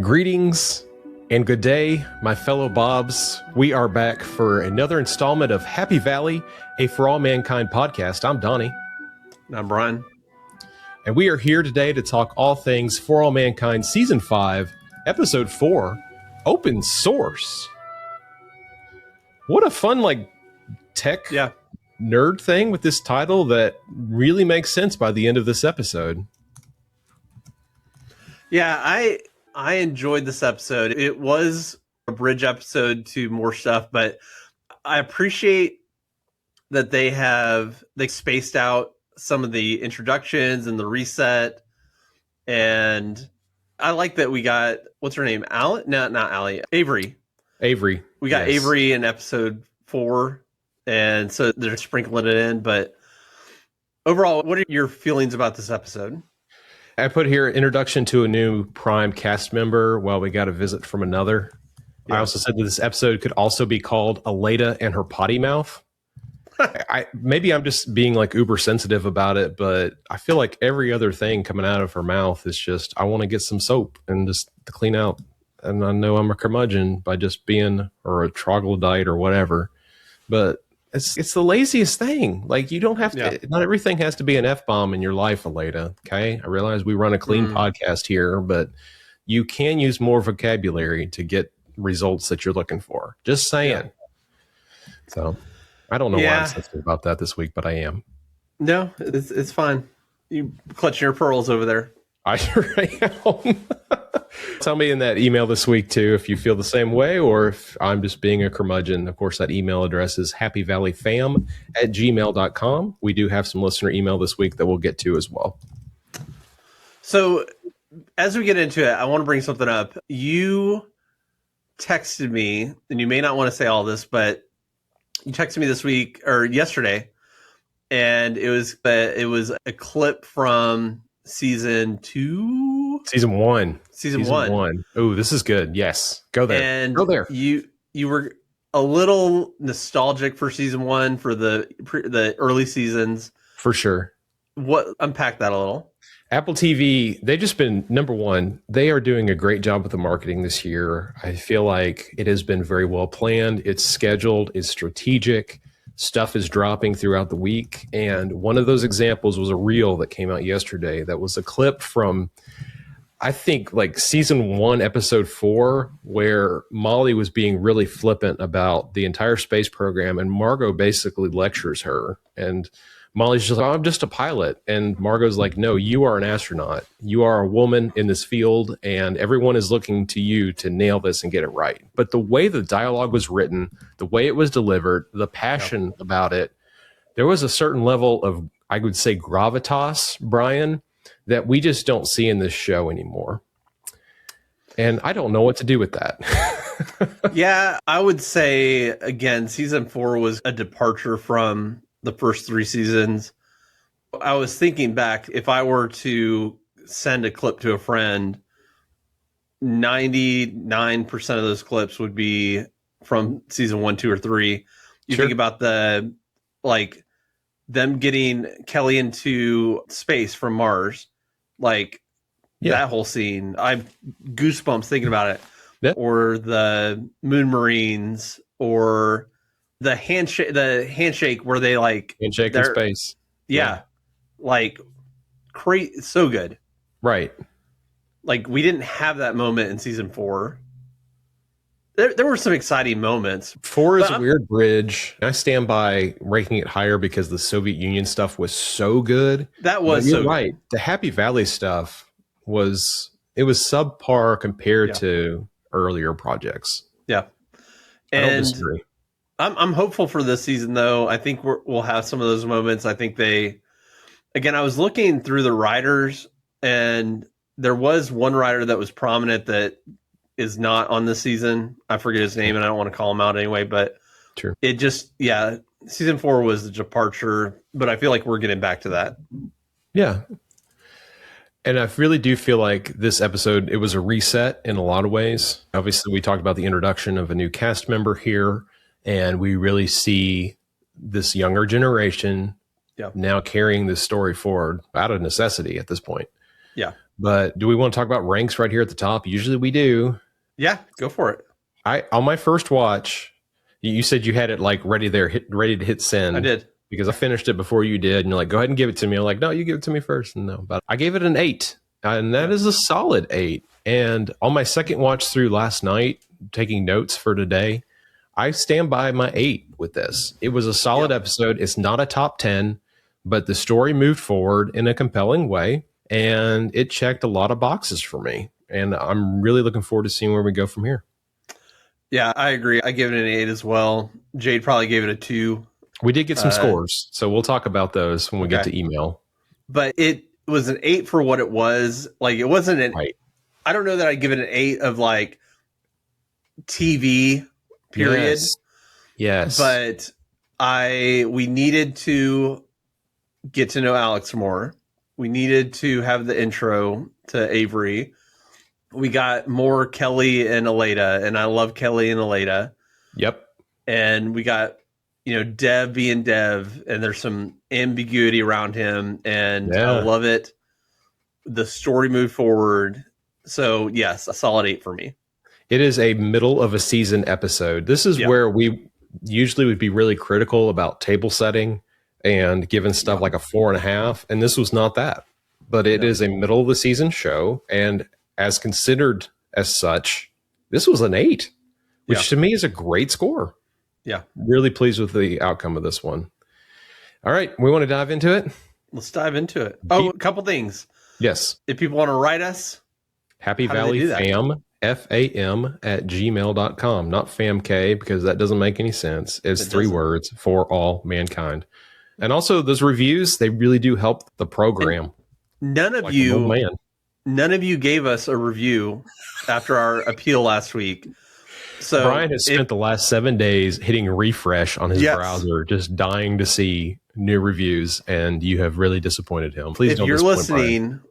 Greetings and good day, my fellow Bobs. We are back for another installment of Happy Valley, a For All Mankind podcast. I'm Donnie. And I'm Brian. And we are here today to talk all things For All Mankind Season 5, Episode 4, Open Source. What a fun, tech nerd thing with this title that really makes sense by the end of this episode. Yeah, I enjoyed this episode. It was a bridge episode to more stuff, but I appreciate that they spaced out some of the introductions and the reset. And I like that we got, what's her name? Allie? No, not Allie. Avery. We got Avery in episode 4. And so they're sprinkling it in. But overall, what are your feelings about this episode? I put here introduction to a new Prime cast member while we got a visit from another. Yeah. I also said that this episode could also be called Aleda and her potty mouth. Maybe I'm just being uber sensitive about it, but I feel like every other thing coming out of her mouth is just, I want to get some soap and just to clean out. And I know I'm a curmudgeon by just being, or a troglodyte or whatever, but it's the laziest thing. You don't have to, not everything has to be an F-bomb in your life, Aleda. Okay. I realize we run a clean podcast here, but you can use more vocabulary to get results that you're looking for. Just saying. Yeah. So I don't know why I'm sensitive about that this week, but I am. No, it's fine. You clutching your pearls over there. I sure am. Tell me in that email this week, too, if you feel the same way or if I'm just being a curmudgeon. Of course, that email address is happyvalleyfam@gmail.com. We do have some listener email this week that we'll get to as well. So as we get into it, I want to bring something up. You texted me, and you may not want to say all this, but you texted me this week or yesterday, and it was a clip from season 2. Season 1. Season one. Oh, this is good. Yes. Go there. And go there. You were a little nostalgic for season 1 for the early seasons. For sure. Unpack that a little. Apple TV, they've just been, number one, they are doing a great job with the marketing this year. I feel like it has been very well planned. It's scheduled. It's strategic. Stuff is dropping throughout the week. And one of those examples was a reel that came out yesterday that was a clip from, I think, season 1, episode 4, where Molly was being really flippant about the entire space program. And Margot basically lectures her. And Molly's just like, oh, I'm just a pilot. And Margot's like, no, you are an astronaut. You are a woman in this field, and everyone is looking to you to nail this and get it right. But the way the dialogue was written, the way it was delivered, the passion about it, there was a certain level of, I would say, gravitas, Brian, that we just don't see in this show anymore. And I don't know what to do with that. Yeah, I would say, again, season 4 was a departure from the first 3 seasons. I was thinking back, if I were to send a clip to a friend, 99% of those clips would be from season 1, 2, or 3. You think about them getting Kelly into space from Mars, that whole scene. I've goosebumps thinking about it. Yeah. Or the Moon Marines, or the handshake where they handshake in space. Yeah. So good. Right. We didn't have that moment in season 4. There were some exciting moments. 4 is a weird bridge. I stand by ranking it higher because the Soviet Union stuff was so good. That was you're right. The Happy Valley stuff was subpar compared to earlier projects. Yeah. I don't disagree. I'm hopeful for this season, though. I think we'll have some of those moments. I think I was looking through the writers, and there was one writer that was prominent that is not on this season. I forget his name, and I don't want to call him out anyway, but it just, season 4 was the departure, but I feel like we're getting back to that. Yeah. And I really do feel like this episode, it was a reset in a lot of ways. Obviously, we talked about the introduction of a new cast member here, and we really see this younger generation now carrying this story forward out of necessity at this point. Yeah. But do we want to talk about ranks right here at the top? Usually we do. Yeah, go for it. On my first watch, you said you had it like ready to hit send. I did. Because I finished it before you did, and you're like, go ahead and give it to me. I'm like, no, you give it to me first. And no, but I gave it an 8, and that is a solid 8. And on my second watch through last night, taking notes for today, I stand by my 8 with this. It was a solid episode. It's not a top 10, but the story moved forward in a compelling way, and it checked a lot of boxes for me. And I'm really looking forward to seeing where we go from here. Yeah, I agree. I give it an 8 as well. Jade probably gave it a 2. We did get some scores, so we'll talk about those when we get to email. But it was an 8 for what it was. Like, it wasn't an... Right. I don't know that I'd give it an 8 of, like, TV, period. Yes. But we needed to get to know Alex more. We needed to have the intro to Avery. We got more Kelly and Aleda, and I love Kelly and Aleda. Yep. And we got... Dev being Dev, and there's some ambiguity around him, and I love it. The story moved forward. So, yes, a solid 8 for me. It is a middle of a season episode. This is where we usually would be really critical about table setting and giving stuff like a 4.5, and this was not that. But it is a middle of the season show, and as considered as such, this was an 8, which to me is a great score. Yeah. Really pleased with the outcome of this one. All right. We want to dive into it? Let's dive into it. Oh, a couple things. Yes. If people want to write us, Happy Valley Fam, FAM at gmail.com. Not FAMK, because that doesn't make any sense. It's 3 words for all mankind. And also those reviews, they really do help the program. And none of you gave us a review after our appeal last week. So Brian has spent the last 7 days hitting refresh on his browser, just dying to see new reviews, and you have really disappointed him. Please don't disappoint listening, Brian.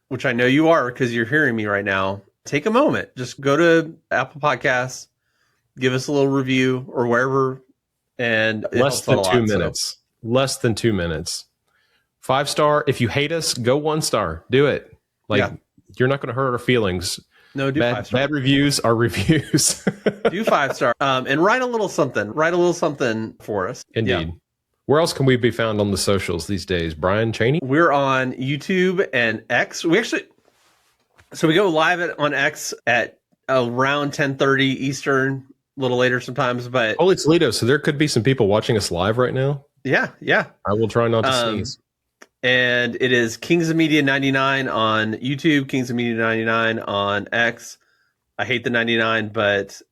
Which I know you are because you're hearing me right now, take a moment. Just go to Apple Podcasts, give us a little review or wherever, and less than 2 minutes. Less than 2 minutes. 5-star. If you hate us, go 1-star. Do it. You're not going to hurt our feelings. No, do 5-star. Bad reviews are reviews. Do 5-star. And write a little something. Write a little something for us. Indeed. Yeah. Where else can we be found on the socials these days? Brian Cheney? We're on YouTube and X. We go live on X at around 10:30 Eastern, a little later sometimes. But holy Toledo! So there could be some people watching us live right now. Yeah. I will try not to sneeze. And it is Kings of Media 99 on YouTube, Kings of Media 99 on X. I hate the 99, but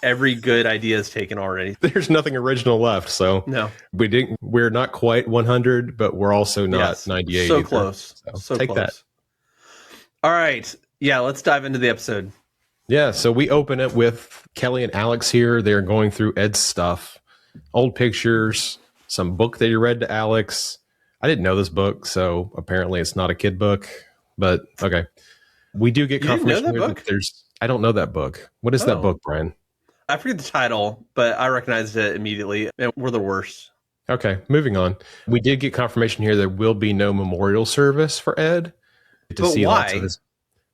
every good idea is taken already. There's nothing original left, so no, we're not quite 100, but we're also not 98. So either. Close, so take close. That. All right, let's dive into the episode. Yeah, so we open it with Kelly and Alex here. They're going through Ed's stuff, old pictures, some book that he read to Alex. I didn't know this book, so apparently it's not a kid book, but okay. We do get confirmation that I don't know that book. What is that book, Brian? I forget the title, but I recognized it immediately. And we're the worst. Okay, moving on. We did get confirmation here there will be no memorial service for Ed. To see why? Lots of his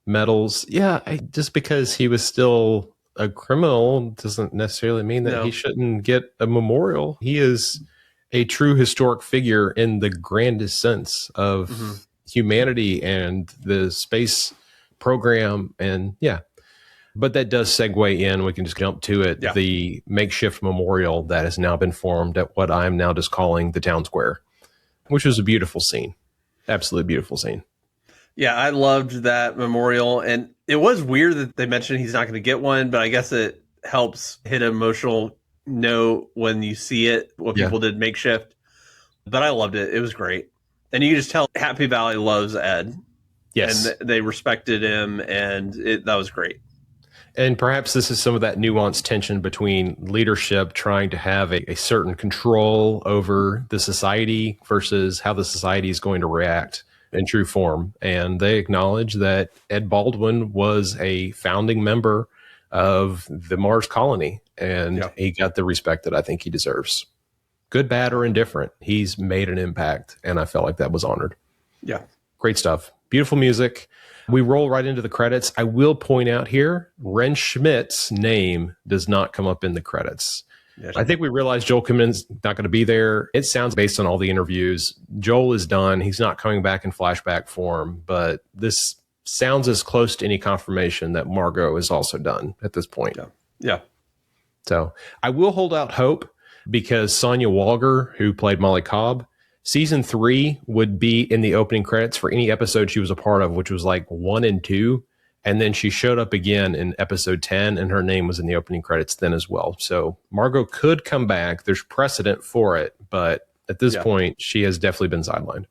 medals. Yeah, just because he was still a criminal doesn't necessarily mean that he shouldn't get a memorial. He is a true historic figure in the grandest sense of humanity and the space program. And but that does segue in. We can just jump to it. Yeah. The makeshift memorial that has now been formed at what I'm now just calling the town square, which was a beautiful scene. Absolutely beautiful scene. Yeah, I loved that memorial. And it was weird that they mentioned he's not going to get one, but I guess it helps hit an emotional note when you see it, what people did makeshift. But I loved it. It was great. And you can just tell Happy Valley loves Ed. Yes. And they respected him, and that was great. And perhaps this is some of that nuanced tension between leadership trying to have a certain control over the society versus how the society is going to react in true form. And they acknowledge that Ed Baldwin was a founding member of the Mars colony, and he got the respect that I think he deserves. Good, bad, or indifferent, he's made an impact, and I felt like that was honored. Yeah. Great stuff. Beautiful music. We roll right into the credits. I will point out here, Ren Schmidt's name does not come up in the credits. Yeah. I think we realized Joel Kinnaman's not going to be there. It sounds, based on all the interviews, Joel is done. He's not coming back in flashback form, but this sounds as close to any confirmation that Margot is also done at this point. Yeah. So I will hold out hope, because Sonya Walger, who played Molly Cobb, season 3 would be in the opening credits for any episode she was a part of, which was like 1 and 2. And then she showed up again in episode 10, and her name was in the opening credits then as well. So Margot could come back. There's precedent for it, but at this point, she has definitely been sidelined.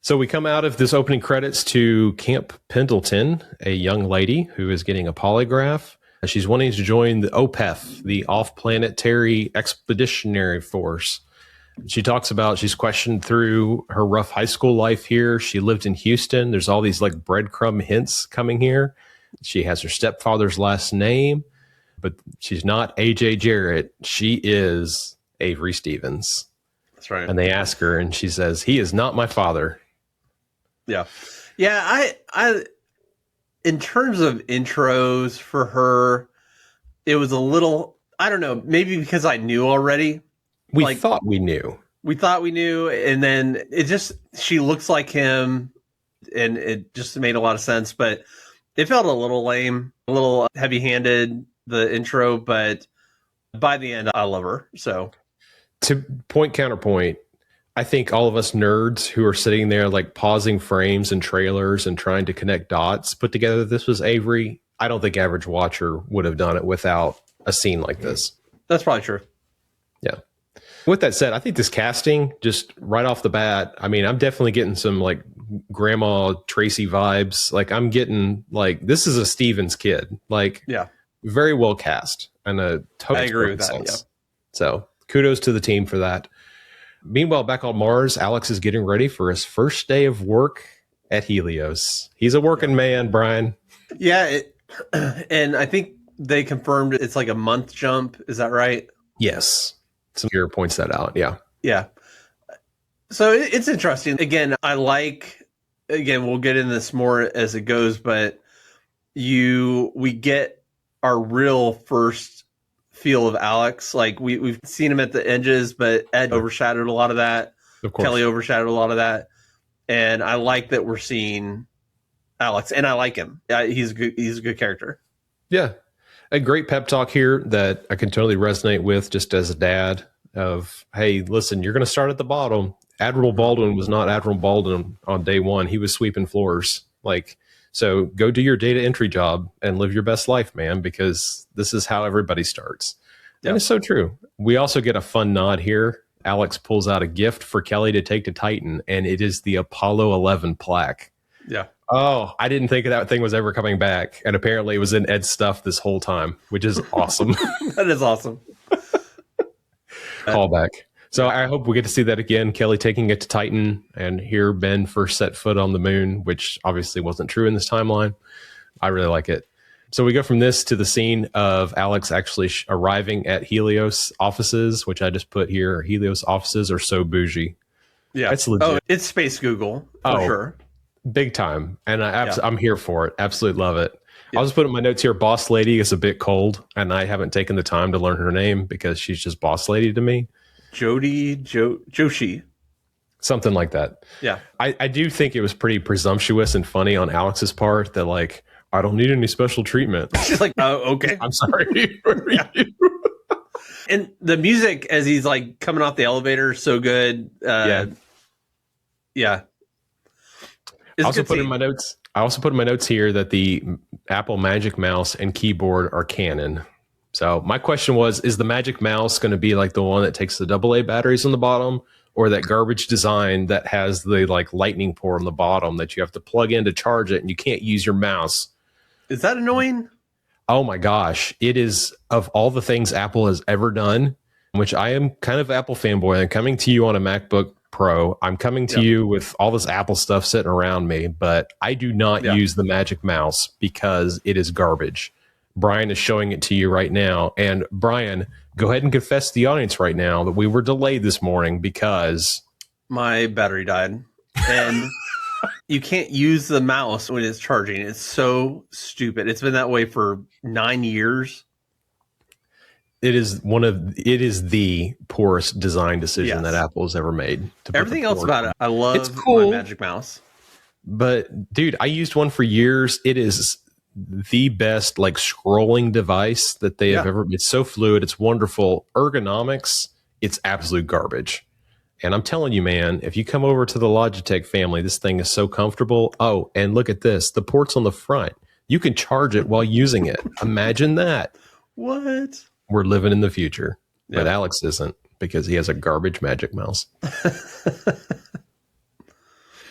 So we come out of this opening credits to Camp Pendleton, a young lady who is getting a polygraph. She's wanting to join the OPEF, the Off-Planetary Expeditionary Force. She talks about, she's questioned through her rough high school life here. She lived in Houston. There's all these like breadcrumb hints coming here. She has her stepfather's last name, but she's not AJ Jarrett. She is Avery Stevens. That's right. And they ask her, and she says, "He is not my father." Yeah. Yeah. I in terms of intros for her, it was a little, I don't know, maybe because I knew already. We thought we knew. We thought we knew. And then she looks like him, and it just made a lot of sense, but it felt a little lame, a little heavy handed, the intro, but by the end, I love her. So to counterpoint, I think all of us nerds who are sitting there like pausing frames and trailers and trying to connect dots put together this was Avery. I don't think average watcher would have done it without a scene like this. That's probably true. Yeah. With that said, I think this casting, just right off the bat, I mean, I'm definitely getting some like Grandma Tracy vibes. Like I'm getting like, this is a Stevens kid. Like, yeah, very well cast, and a total. I agree with that. Yeah. So kudos to the team for that. Meanwhile, back on Mars, Alex is getting ready for his first day of work at Helios. He's a working man, Brian. Yeah. And I think they confirmed it's like a month jump. Is that right? Yes. Some here points that out. Yeah. Yeah. So it's interesting. Again, we'll get into this more as it goes, but we get our real first feel of Alex. Like we've seen him at the edges, but Ed overshadowed a lot of that. Of course. Kelly overshadowed a lot of that. And I like that we're seeing Alex, and I like him. He's a good character. Yeah. A great pep talk here that I can totally resonate with just as a dad of, hey, listen, you're going to start at the bottom. Admiral Baldwin was not Admiral Baldwin on day one. He was sweeping floors. Like, so go do your data entry job and live your best life, man, because this is how everybody starts. Yep. And it's so true. We also get a fun nod here. Alex pulls out a gift for Kelly to take to Titan, and it is the Apollo 11 plaque. Yeah. Oh, I didn't think that thing was ever coming back. And apparently it was in Ed's stuff this whole time, which is awesome. That is awesome. Callback. So I hope we get to see that again. Kelly taking it to Titan, and hear Ben first set foot on the moon, which obviously wasn't true in this timeline. I really like it. So we go from this to the scene of Alex actually arriving at Helios offices, which I just put here. Helios offices are so bougie. Yeah. It's legit. Oh, it's Space Google for sure. Big time. And I'm here for it. Absolutely love it. Yeah. I'll just put in my notes here. Boss Lady is a bit cold, and I haven't taken the time to learn her name because she's just Boss Lady to me. Joshi. Something like that. Yeah. I do think it was pretty presumptuous and funny on Alex's part that, like, I don't need any special treatment. She's like, oh, okay. I'm sorry. And the music as he's like coming off the elevator is so good. Yeah. I also put in my notes here that the Apple Magic Mouse and keyboard are canon. So my question was, is the Magic Mouse going to be like the one that takes the AA batteries on the bottom, or that garbage design that has the like lightning port on the bottom that you have to plug in to charge it and you can't use your mouse? Is that annoying? Oh my gosh. It is, of all the things Apple has ever done, which I am kind of Apple fanboy. I'm coming to you on a MacBook Pro. I'm coming to you with all this Apple stuff sitting around me, but I do not use the Magic Mouse because it is garbage. Brian is showing it to you right now. And Brian, go ahead and confess to the audience right now that we were delayed this morning because my battery died. And You can't use the mouse when it's charging. It's so stupid. It's been that way for 9 years. It is the poorest design decision that Apple has ever made. Everything else about it, I love. It's cool. My Magic Mouse. But dude, I used one for years. It is the best like scrolling device that they have ever. It's so fluid. It's wonderful. Ergonomics, it's absolute garbage. And I'm telling you, man, if you come over to the Logitech family, this thing is so comfortable. Oh, and look at this. The port's on the front. You can charge it while using it. Imagine that. What? We're living in the future. But Alex isn't, because he has a garbage Magic Mouse.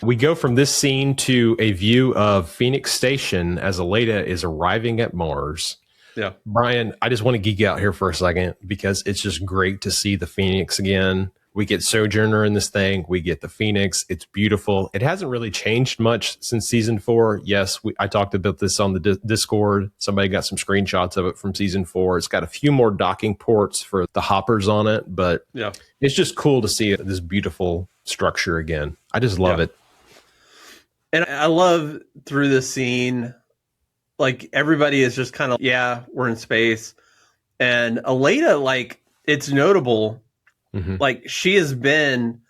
We go from this scene to a view of Phoenix Station as Aleda is arriving at Mars. Yeah. Brian, I just want to geek out here for a second because it's just great to see the Phoenix again. We get Sojourner in this thing. We get the Phoenix. It's beautiful. It hasn't really changed much since season 4. Yes, I talked about this on the Discord. Somebody got some screenshots of it from season 4. It's got a few more docking ports for the hoppers on it, but it's just cool to see this beautiful structure again. I just love it. And I love through this scene, like everybody is just kind of, we're in space. And Aleda, like, it's notable. Like, she has been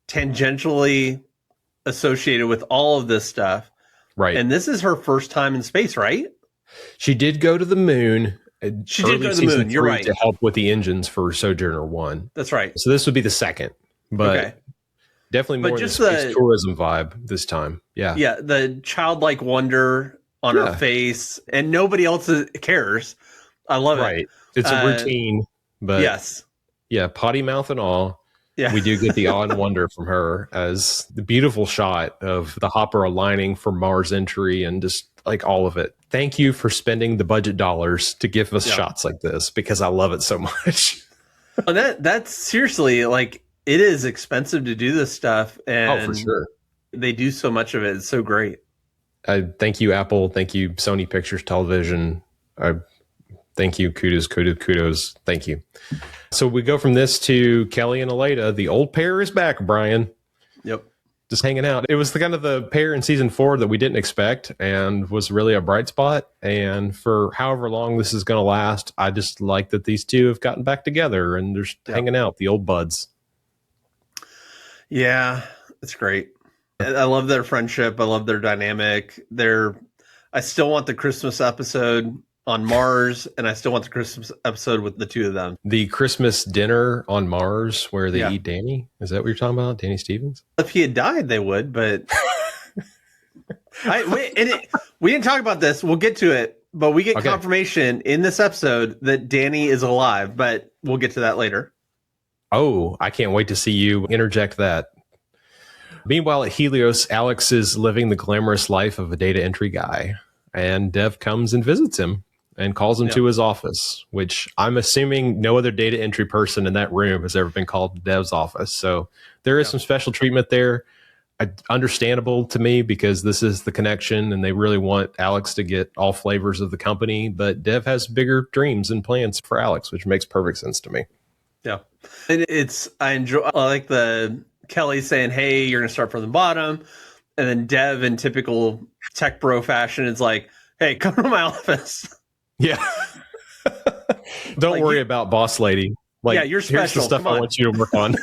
tangentially associated with all of this stuff. Right. And this is her first time in space, right? She did go to the moon. She did go to the moon. You're right. To help with the engines for Sojourner 1. That's right. So this would be the second. But definitely more just the space tourism vibe this time. Yeah. Yeah. The childlike wonder on her face. And nobody else cares. I love it. Right. It's a routine. But yeah, potty mouth and all. Yeah. We do get the awe and wonder from her as the beautiful shot of the hopper aligning for Mars entry and just like all of it. Thank you for spending the budget dollars to give us shots like this because I love it so much. And that's seriously, like, it is expensive to do this stuff. And for sure. They do so much of it. It's so great. Thank you, Apple. Thank you, Sony Pictures Television. Thank you. Kudos. Thank you. So we go from this to Kelly and Aleda. The old pair is back, Brian. Yep. Just hanging out. It was the kind of the pair in season 4 that we didn't expect and was really a bright spot. And for however long this is going to last, I just like that these two have gotten back together and they're just hanging out, the old buds. Yeah, it's great. I love their friendship. I love their dynamic. I still want the Christmas episode on Mars, and I still want the Christmas episode with the two of them. The Christmas dinner on Mars where they eat Danny? Is that what you're talking about? Danny Stevens? If he had died, they would, but... we didn't talk about this. We'll get to it, but we get confirmation in this episode that Danny is alive, but we'll get to that later. Oh, I can't wait to see you interject that. Meanwhile, at Helios, Alex is living the glamorous life of a data entry guy, and Dev comes and visits him and calls him to his office, which I'm assuming no other data entry person in that room has ever been called to Dev's office. So there is some special treatment there. Understandable to me because this is the connection and they really want Alex to get all flavors of the company. But Dev has bigger dreams and plans for Alex, which makes perfect sense to me. Yeah. And I like the Kelly saying, hey, you're going to start from the bottom. And then Dev in typical tech bro fashion is like, hey, come to my office. Yeah. Don't worry about boss lady. Like, you're special. Here's the stuff I want you to work on.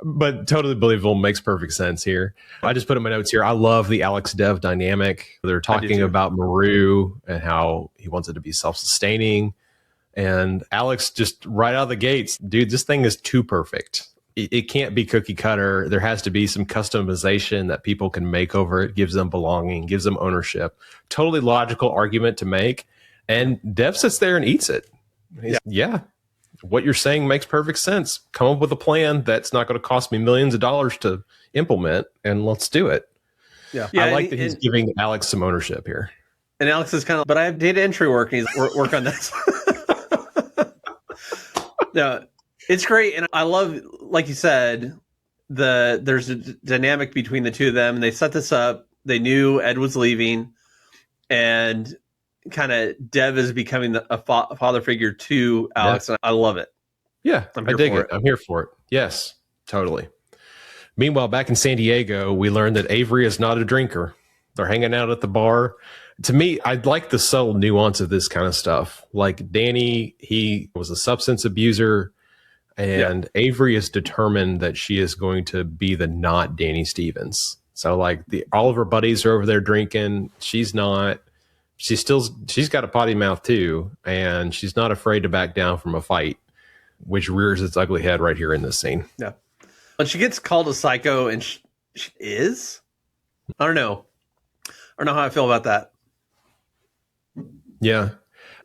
But totally believable. Makes perfect sense here. I just put in my notes here. I love the Alex Dev dynamic. They're talking about Maru and how he wants it to be self-sustaining. And Alex just right out of the gates, dude, this thing is too perfect. It can't be cookie cutter. There has to be some customization that people can make over it, gives them belonging, gives them ownership. Totally logical argument to make. And Dev sits there and eats it. What you're saying makes perfect sense. Come up with a plan that's not going to cost me millions of dollars to implement, and let's do it. Yeah, I like that he's giving Alex some ownership here. And Alex is kind of, but I have data entry work, and he's work on this. No, it's great, and I love, like you said, there's a dynamic between the two of them, and they set this up. They knew Ed was leaving, and kind of Dev is becoming a father figure to Alex, and I love it. Yeah, I dig it. I'm here for it. Yes, totally. Meanwhile, back in San Diego, we learned that Avery is not a drinker. They're hanging out at the bar. To me, I'd like the subtle nuance of this kind of stuff. Like Danny, he was a substance abuser, and Avery is determined that she is going to be the not Danny Stevens. So like all of her buddies are over there drinking. She's not. She's got a potty mouth too, and she's not afraid to back down from a fight, which rears its ugly head right here in this scene. Yeah. When she gets called a psycho, and she is, I don't know how I feel about that. Yeah.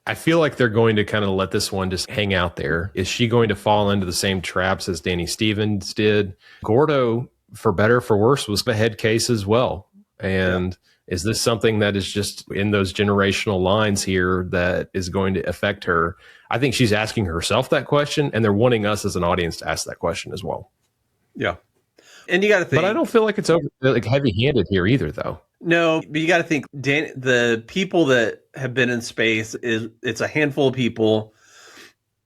I feel like they're going to kind of let this one just hang out there. Is she going to fall into the same traps as Danny Stevens did? Gordo, for better, for worse, was a head case as well. And is this something that is just in those generational lines here that is going to affect her? I think she's asking herself that question, and they're wanting us as an audience to ask that question as well. Yeah. And you got to think. But I don't feel like it's heavy-handed here either, though. No, but you got to think, the people that have been in space, it's a handful of people.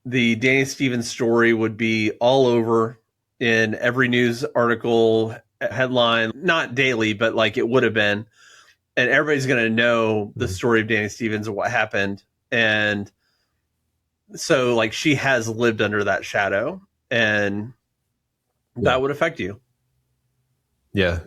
The Danny Stevens story would be all over in every news article, headline, not daily, but like it would have been. And everybody's going to know the story of Danny Stevens and what happened. And so like she has lived under that shadow, and that would affect you. Yeah.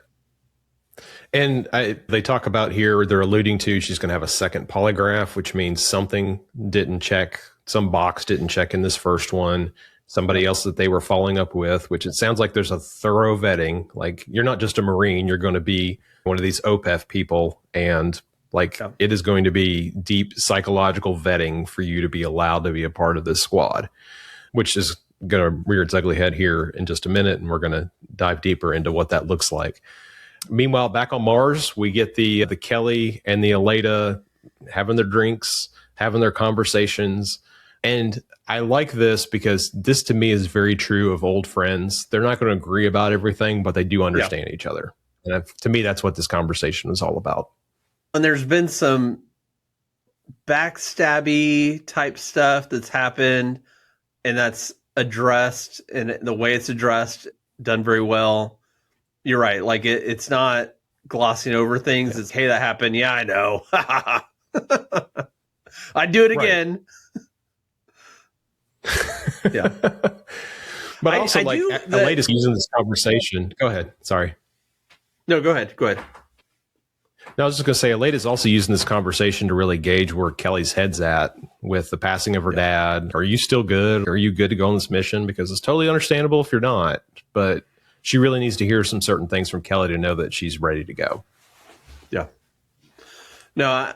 And they talk about here, they're alluding to she's going to have a second polygraph, which means something didn't check, some box didn't check in this first one, somebody else that they were following up with, which it sounds like there's a thorough vetting. Like, you're not just a Marine, you're going to be one of these OPEF people. And like, it is going to be deep psychological vetting for you to be allowed to be a part of this squad, which is going to rear its ugly head here in just a minute. And we're going to dive deeper into what that looks like. Meanwhile, back on Mars, we get the Kelly and the Aleda having their drinks, having their conversations. And I like this because this to me is very true of old friends. They're not going to agree about everything, but they do understand each other. And to me, that's what this conversation is all about. And there's been some backstabby type stuff that's happened, and that's addressed, and the way it's addressed, done very well. You're right. Like it's not glossing over things. Yeah. It's, hey, that happened. Yeah, I know. I'd do it again. Yeah. But also, Aleda's using this conversation. Go ahead. Sorry. No, go ahead. No, I was just going to say, Aleda's also using this conversation to really gauge where Kelly's head's at with the passing of her dad. Are you still good? Are you good to go on this mission? Because it's totally understandable if you're not. But she really needs to hear some certain things from Kelly to know that she's ready to go. Yeah. No,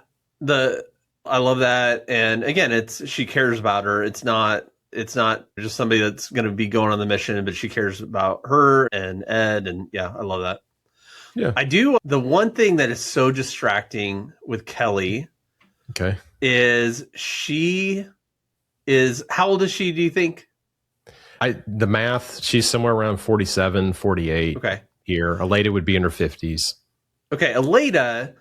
I love that. And again, she cares about her. It's not just somebody that's going to be going on the mission, but she cares about her and Ed. And yeah, I love that. Yeah. I do. The one thing that is so distracting with Kelly is how old is she, do you think? The math, she's somewhere around 47, 48 here. Aleda would be in her 50s. Okay, Aleda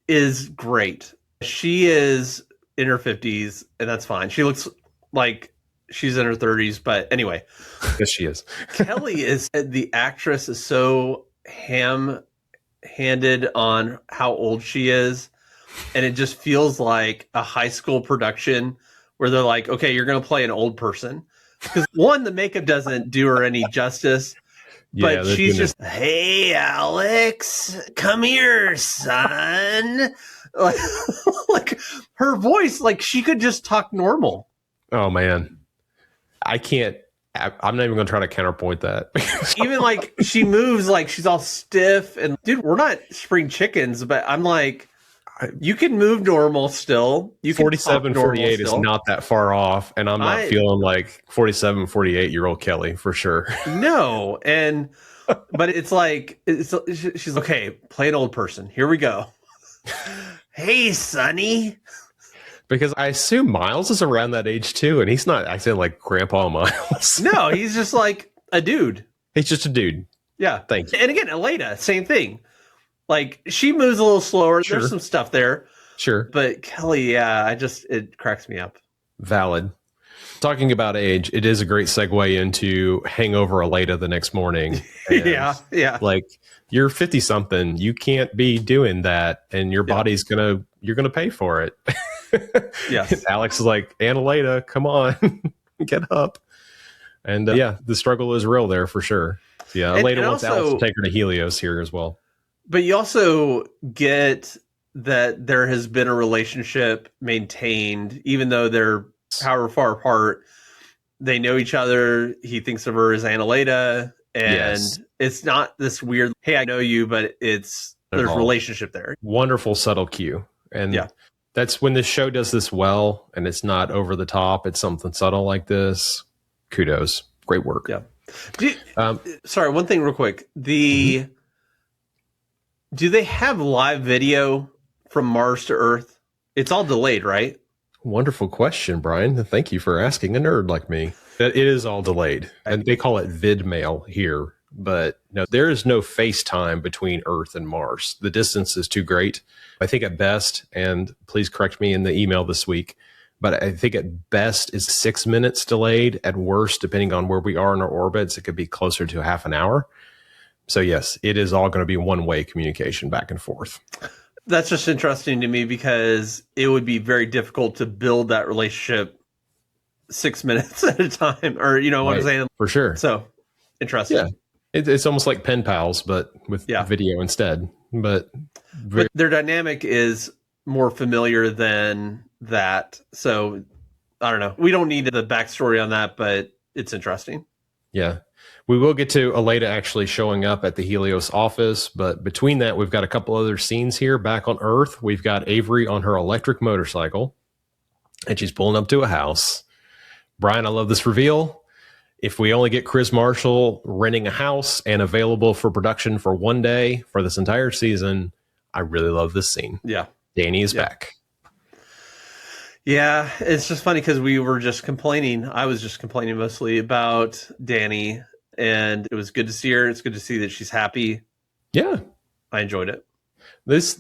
is great. She is in her 50s, and that's fine. She looks like she's in her 30s, but anyway. Yes, she is. Kelly the actress is so ham-handed on how old she is, and it just feels like a high school production where they're like, okay, you're going to play an old person. Because one, the makeup doesn't do her any justice, but she's just, hey, Alex, come here, son. like her voice, like she could just talk normal. Oh man, I'm not even going to try to counterpoint that. Even like she moves like she's all stiff, and dude, we're not spring chickens, but I'm like, you can move normal still. You can 47, 48 is not that far off, and I'm not feeling like 47, 48-year-old Kelly for sure. No, but it's like she's okay. Play an old person. Here we go. Hey, Sonny. Because I assume Miles is around that age too, and he's not acting like Grandpa Miles. No, he's just like a dude. He's just a dude. Yeah. Thanks. And again, Aleda, same thing. Like, she moves a little slower. Sure. There's some stuff there. Sure. But Kelly, it cracks me up. Valid. Talking about age, it is a great segue into hangover Aleda the next morning. And yeah. like, you're 50 something, you can't be doing that, and your body's you're gonna pay for it. Yes. Alex is like, Aunt Aleda, come on, get up. And the struggle is real there for sure. So, yeah, Aleda wants Alex to take her to Helios here as well. But you also get that there has been a relationship maintained, even though they're however far apart. They know each other. He thinks of her as Annalena, and it's not this weird, hey, I know you, but there's relationship there. Wonderful, subtle cue. And that's when this show does this well, and it's not over the top. It's something subtle like this. Kudos. Great work. Yeah. Sorry, one thing real quick. Do they have live video from Mars to Earth? It's all delayed, right? Wonderful question, Brian. Thank you for asking a nerd like me. It is all delayed. And they call it VidMail here. But no, there is no FaceTime between Earth and Mars. The distance is too great. I think at best, and please correct me in the email this week, but I think at best is 6 minutes delayed. At worst, depending on where we are in our orbits, it could be closer to half an hour. So yes, it is all going to be one-way communication back and forth. That's just interesting to me because it would be very difficult to build that relationship 6 minutes at a time, or you know what I'm saying? For sure. So interesting. Yeah, it's almost like pen pals, but with video instead. But their dynamic is more familiar than that. So I don't know. We don't need the backstory on that, but it's interesting. Yeah. We will get to Aleda actually showing up at the Helios office, but between that, we've got a couple other scenes here back on Earth. We've got Avery on her electric motorcycle, and she's pulling up to a house. Brian, I love this reveal. If we only get Chris Marshall renting a house and available for production for one day for this entire season, I really love this scene. Yeah. Danny is back. Yeah, it's just funny because we were just complaining. I was just complaining mostly about Danny. And it was good to see her. It's good to see that she's happy. Yeah. I enjoyed it.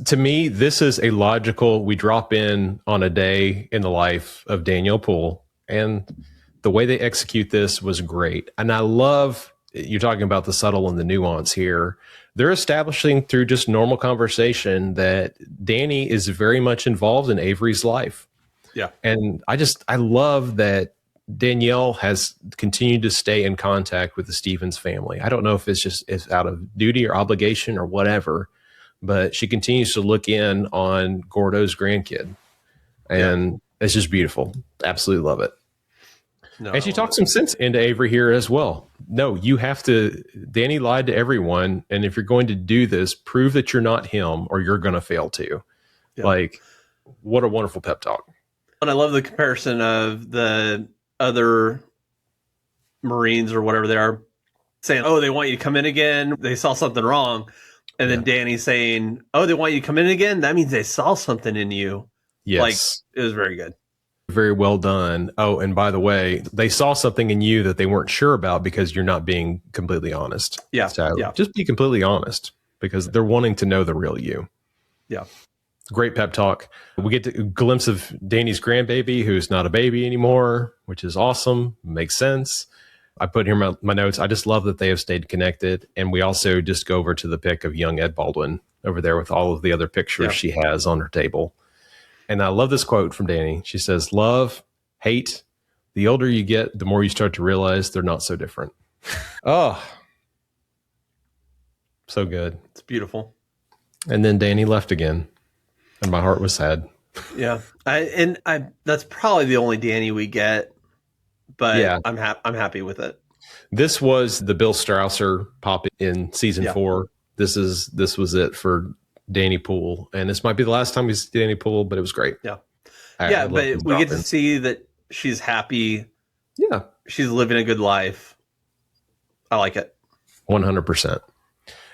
To me, this is a logical, we drop in on a day in the life of Danielle Poole. And the way they execute this was great. And I love, you're talking about the subtle and the nuance here. They're establishing through just normal conversation that Danny is very much involved in Avery's life. Yeah. And I love that Danielle has continued to stay in contact with the Stevens family. I don't know if it's out of duty or obligation or whatever, but she continues to look in on Gordo's grandkid. And it's just beautiful. Absolutely love it. No. And she talks some sense into Avery here as well. No, Danny lied to everyone. And if you're going to do this, prove that you're not him or you're going to fail too. Yeah. Like, what a wonderful pep talk. And I love the comparison of the other Marines or whatever they are saying, oh, they want you to come in again. They saw something wrong. And then Danny's saying, oh, they want you to come in again. That means they saw something in you. Yes. Like, it was very good. Very well done. Oh, and by the way, they saw something in you that they weren't sure about because you're not being completely honest. Yeah. So just be completely honest because they're wanting to know the real you. Yeah. Great pep talk. We get a glimpse of Danny's grandbaby, who's not a baby anymore, which is awesome. Makes sense. I put here my notes. I just love that they have stayed connected. And we also just go over to the pic of young Ed Baldwin over there with all of the other pictures she has on her table. And I love this quote from Danny. She says, love, hate, the older you get, the more you start to realize they're not so different. Oh, so good. It's beautiful. And then Danny left again. And my heart was sad. Yeah. That's probably the only Danny we get, but I'm happy with it. This was the Bill Strausser pop in season 4. This was it for Danny Poole. And this might be the last time we see Danny Poole, but it was great. Yeah. But we get to see that she's happy. Yeah. She's living a good life. I like it. 100%.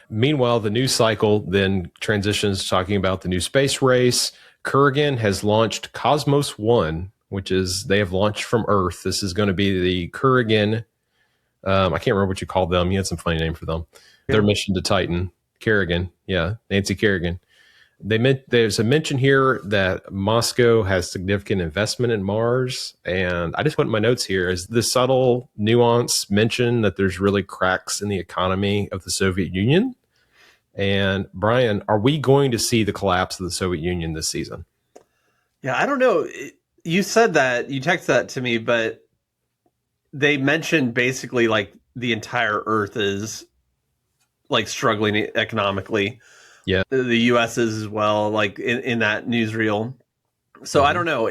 Meanwhile, the news cycle then transitions talking about the new space race. Kurgan has launched Cosmos 1, which is they have launched from Earth. This is going to be the Kurgan. I can't remember what you called them. You had some funny name for them. Their mission to Titan. Kerrigan. Yeah, Nancy Kerrigan. There's a mention here that Moscow has significant investment in Mars, and I just put in my notes here is the subtle nuance mention that there's really cracks in the economy of the Soviet Union. And Brian, are we going to see the collapse of the Soviet Union this season? Yeah, I don't know. You said that, you texted that to me, but they mentioned basically like the entire Earth is like struggling economically. Yeah. The US is as well, like in that newsreel. So I don't know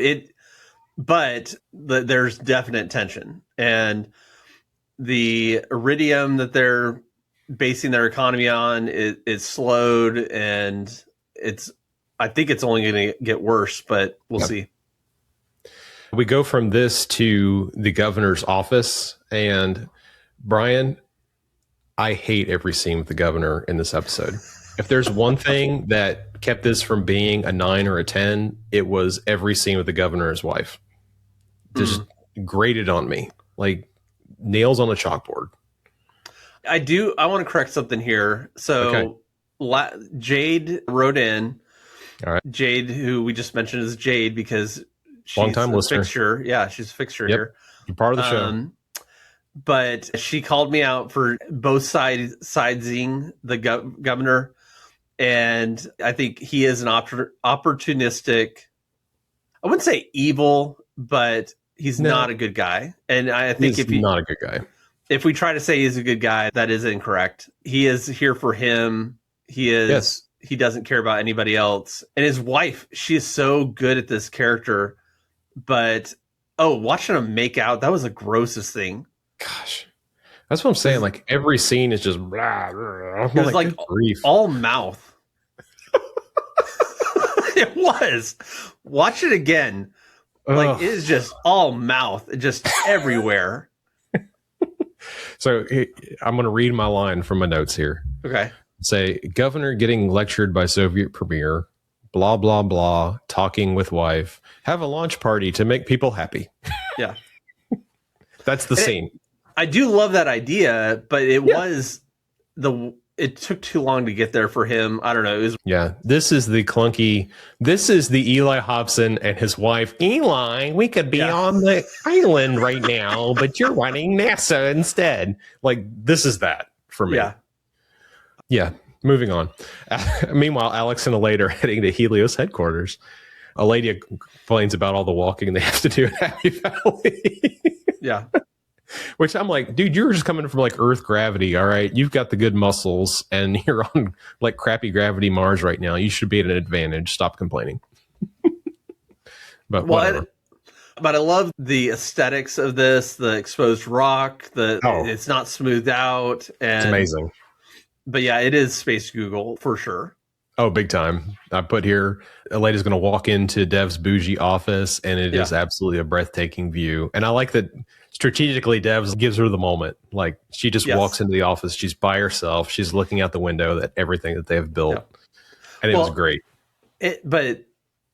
but there's definite tension, and the iridium that they're basing their economy on is slowed, and I think it's only going to get worse, but we'll see. We go from this to the governor's office, and Brian, I hate every scene with the governor in this episode. If there's one thing that kept this from being a 9 or a 10, it was every scene with the governor and his wife. Just grated on me like nails on a chalkboard. I want to correct something here. So Jade wrote in. All right. Jade, who we just mentioned is Jade because she's long-time listener. Fixture. Yeah, she's a fixture here. You're part of the show. But she called me out for both sidesing the governor. And I think he is an opportunistic, I wouldn't say evil, but he's not a good guy. And I think he's not a good guy. If we try to say he's a good guy, that is incorrect. He is here for him. He is. Yes. He doesn't care about anybody else. And his wife, she is so good at this character. But, watching him make out, that was the grossest thing. Gosh. That's what I'm saying. Like, every scene is just blah, blah. It was like all mouth. It was. Watch it again. Like, it is just all mouth, just everywhere. So I'm going to read my line from my notes here. Okay. Say, governor getting lectured by Soviet premier, blah, blah, blah, talking with wife, have a launch party to make people happy. Yeah. That's the scene. I do love that idea, but it took too long to get there for him. I don't know. This is the clunky. This is the Eli Hobson and his wife. Eli, we could be on the island right now, but you're running NASA instead. Like, this is that for me. Yeah. Moving on. Meanwhile, Alex and Elaine are heading to Helios headquarters. Elaine complains about all the walking they have to do in Happy Valley. Yeah. Which I'm like, dude, you're just coming from like Earth gravity, all right? You've got the good muscles, and you're on like crappy gravity Mars right now. You should be at an advantage. Stop complaining. But whatever. But I love the aesthetics of this, the exposed rock, it's not smoothed out. And, it's amazing. But yeah, it is Space Google for sure. Oh, big time. I put here, Elena's going to walk into Dev's bougie office, and it is absolutely a breathtaking view. And I like that strategically Dev's gives her the moment. Like, she just walks into the office. She's by herself. She's looking out the window at everything that they have built. Yeah. And it was great. But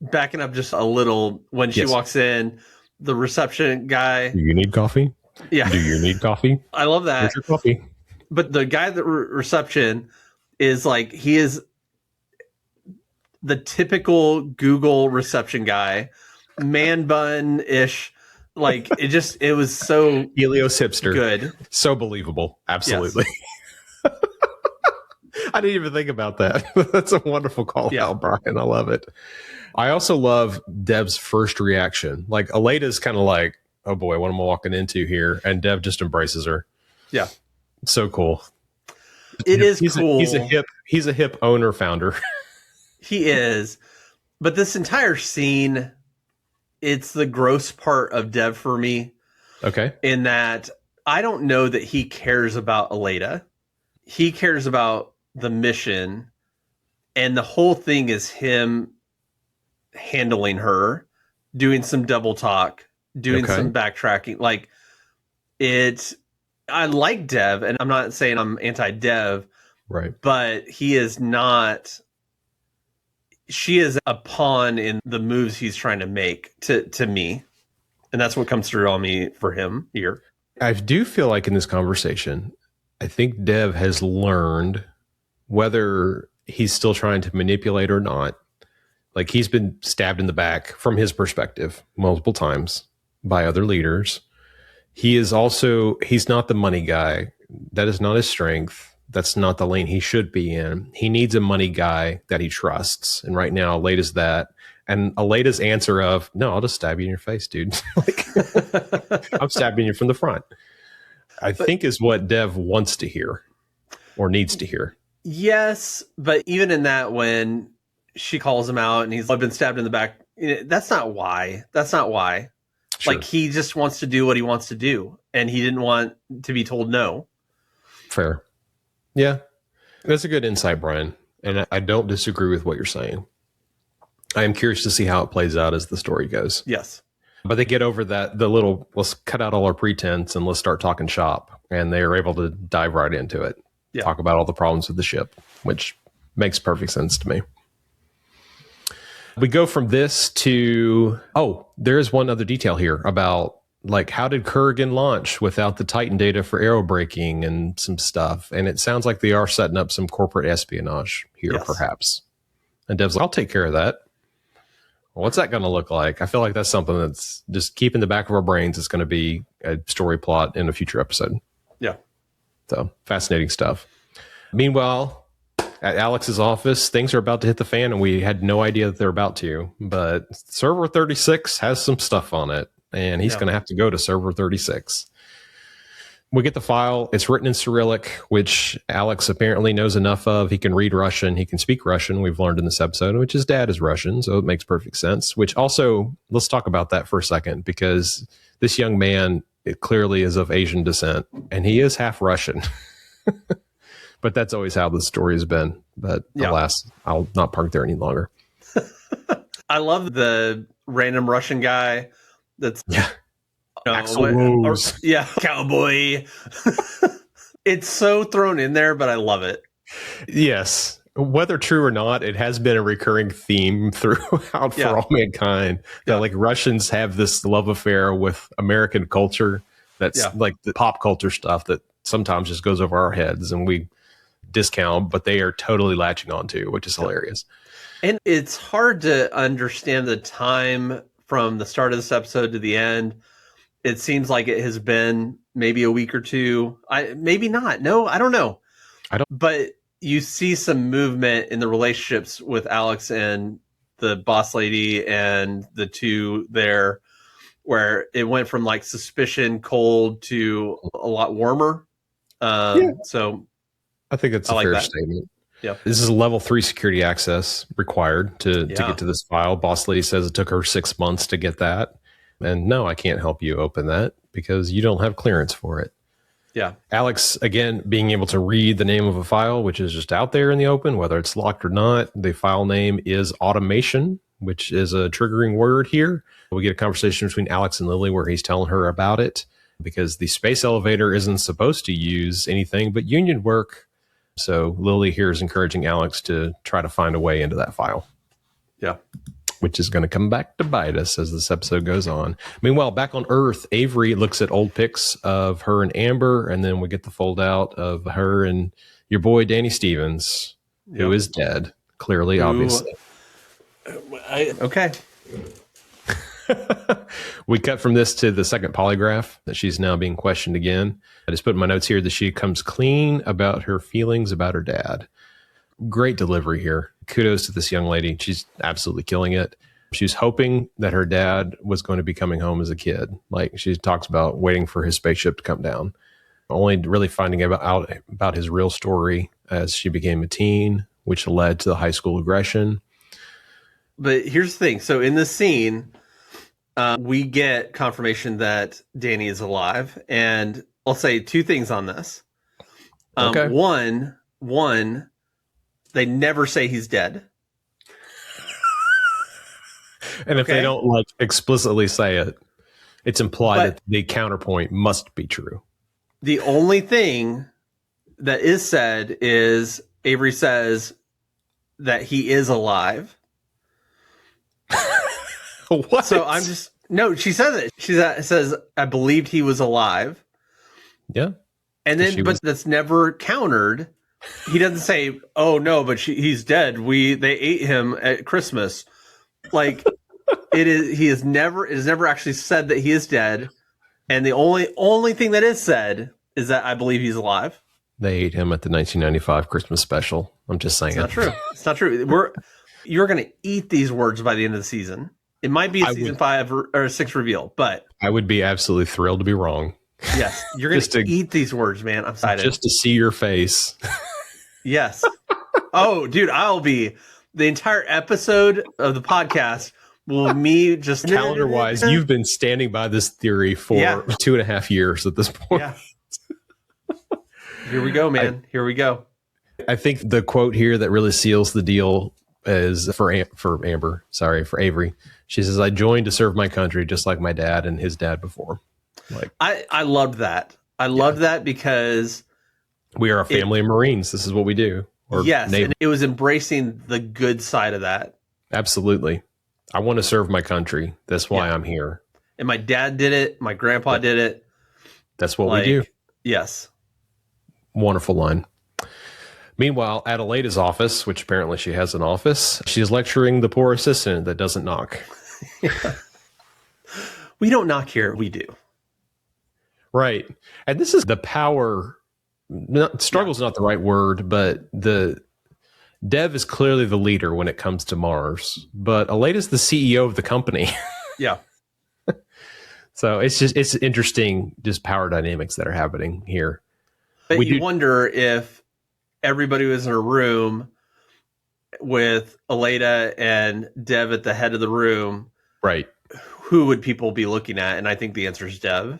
backing up just a little, when she walks in, the reception guy. Do you need coffee? Yeah. Do you need coffee? I love that. Where's your coffee? But the guy at the reception is like, he is the typical Google reception guy, man bun ish. Like, it was so Helios hipster. Good. So believable. Absolutely. Yes. I didn't even think about that. That's a wonderful call out, Brian. I love it. I also love Dev's first reaction. Like, Aleda's kind of like, oh boy, what am I walking into here? And Dev just embraces her. Yeah. So cool. He's cool. He's a hip owner founder. He is. But this entire scene, it's the gross part of Dev for me. Okay. In that I don't know that he cares about Aleda. He cares about the mission. And the whole thing is him handling her, doing some double talk, doing some backtracking. Like, I like Dev, and I'm not saying I'm anti-Dev. Right. But he is not. She is a pawn in the moves he's trying to make to me. And that's what comes through on me for him here. I do feel like in this conversation, I think Dev has learned, whether he's still trying to manipulate or not. Like, he's been stabbed in the back from his perspective multiple times by other leaders. He's not the money guy. That is not his strength. That's not the lane he should be in. He needs a money guy that he trusts. And right now, Aleda's that. And Aleda's answer of, no, I'll just stab you in your face, dude. Like, I'm stabbing you from the front. I think is what Dev wants to hear or needs to hear. Yes, but even in that, when she calls him out and he's, I've been stabbed in the back, that's not why. That's not why. Sure. Like, he just wants to do what he wants to do, and he didn't want to be told no. Fair. Yeah. That's a good insight, Brian. And I don't disagree with what you're saying. I am curious to see how it plays out as the story goes. Yes. But they get over let's cut out all our pretense and let's start talking shop. And they are able to dive right into it. Yeah. Talk about all the problems with the ship, which makes perfect sense to me. We go from this to, there is one other detail here about, like, how did Kurgan launch without the Titan data for aerobraking and some stuff? And it sounds like they are setting up some corporate espionage here, yes, perhaps. And Dev's like, I'll take care of that. What's that going to look like? I feel like that's something that's just keep in the back of our brains. It's going to be a story plot in a future episode. Yeah. So fascinating stuff. Meanwhile, at Alex's office, things are about to hit the fan, and we had no idea that they're about to. But server 36 has some stuff on it, and he's going to have to go to server 36. We get the file. It's written in Cyrillic, which Alex apparently knows enough of. He can read Russian. He can speak Russian, we've learned in this episode, which his dad is Russian, so it makes perfect sense. Which also, let's talk about that for a second, because this young man, it clearly is of Asian descent, and he is half Russian. But that's always how the story has been. But alas, I'll not park there any longer. I love the random Russian guy that's... cowboy. It's so thrown in there, but I love it. Yes. Whether true or not, it has been a recurring theme throughout for all mankind. That like Russians have this love affair with American culture that's like the pop culture stuff that sometimes just goes over our heads and we discount, but they are totally latching onto, which is hilarious. And it's hard to understand the time from the start of this episode to the end. It seems like it has been maybe a week or two. Maybe not. No, I don't know. But you see some movement in the relationships with Alex and the boss lady and the two there, where it went from like suspicion, cold to a lot warmer. So I think it's a fair statement. Yeah. This is a level 3 security access required to get to this file. Boss lady says it took her 6 months to get that. And no, I can't help you open that because you don't have clearance for it. Yeah. Alex, again, being able to read the name of a file, which is just out there in the open, whether it's locked or not. The file name is automation, which is a triggering word here. We get a conversation between Alex and Lily where he's telling her about it because the space elevator isn't supposed to use anything but union work. So Lily here is encouraging Alex to try to find a way into that file. Yeah. Which is going to come back to bite us as this episode goes on. Meanwhile, back on Earth, Avery looks at old pics of her and Amber, and then we get the fold out of her and your boy, Danny Stevens, who is dead, clearly, obviously. Okay. We cut from this to the second polygraph that she's now being questioned again. I just put in my notes here that she comes clean about her feelings about her dad. Great delivery here. Kudos to this young lady. She's absolutely killing it. She's hoping that her dad was going to be coming home as a kid. Like she talks about waiting for his spaceship to come down. Only really finding out about his real story as she became a teen, which led to the high school aggression. But here's the thing. So in this scene, we get confirmation that Danny is alive. And I'll say two things on this. Okay. One, they never say he's dead. And if they don't like explicitly say it, it's implied that the counterpoint must be true. The only thing that is said is Avery says that he is alive. What? So she says it. She says, I believed he was alive. Yeah. And then, but that's never countered he doesn't say, "Oh no, but he's dead. They ate him at Christmas." Like it is never actually said that he is dead, and the only thing that is said is that I believe he's alive. They ate him at the 1995 Christmas special. I'm just saying. It's not true. It's not true. You're going to eat these words by the end of the season. It might be a season 5 or 6 reveal, but I would be absolutely thrilled to be wrong. Yes, you're going to eat these words, man. I'm excited. Just to see your face. Yes. Oh, dude, I'll be the entire episode of the podcast will me just calendar wise. You've been standing by this theory for 2.5 years at this point. Yeah. Here we go, man. Here we go. I think the quote here that really seals the deal is for Avery. She says, "I joined to serve my country just like my dad and his dad before." Like I loved that. I loved that because we are a family of Marines. This is what we do. Yes, and it was embracing the good side of that. Absolutely. I want to serve my country. That's why I'm here. And my dad did it. My grandpa did it. That's what we do. Yes. Wonderful line. Meanwhile, at Aleda's office, which apparently she has an office, she's lecturing the poor assistant that doesn't knock. We don't knock here. We do. Right. And this is the power. Struggle is not the right word, but Dev is clearly the leader when it comes to Mars. But Aleda's the CEO of the company. Yeah. So it's interesting, just power dynamics that are happening here. But you wonder if everybody was in a room with Aleda and Dev at the head of the room. Right. Who would people be looking at? And I think the answer is Dev.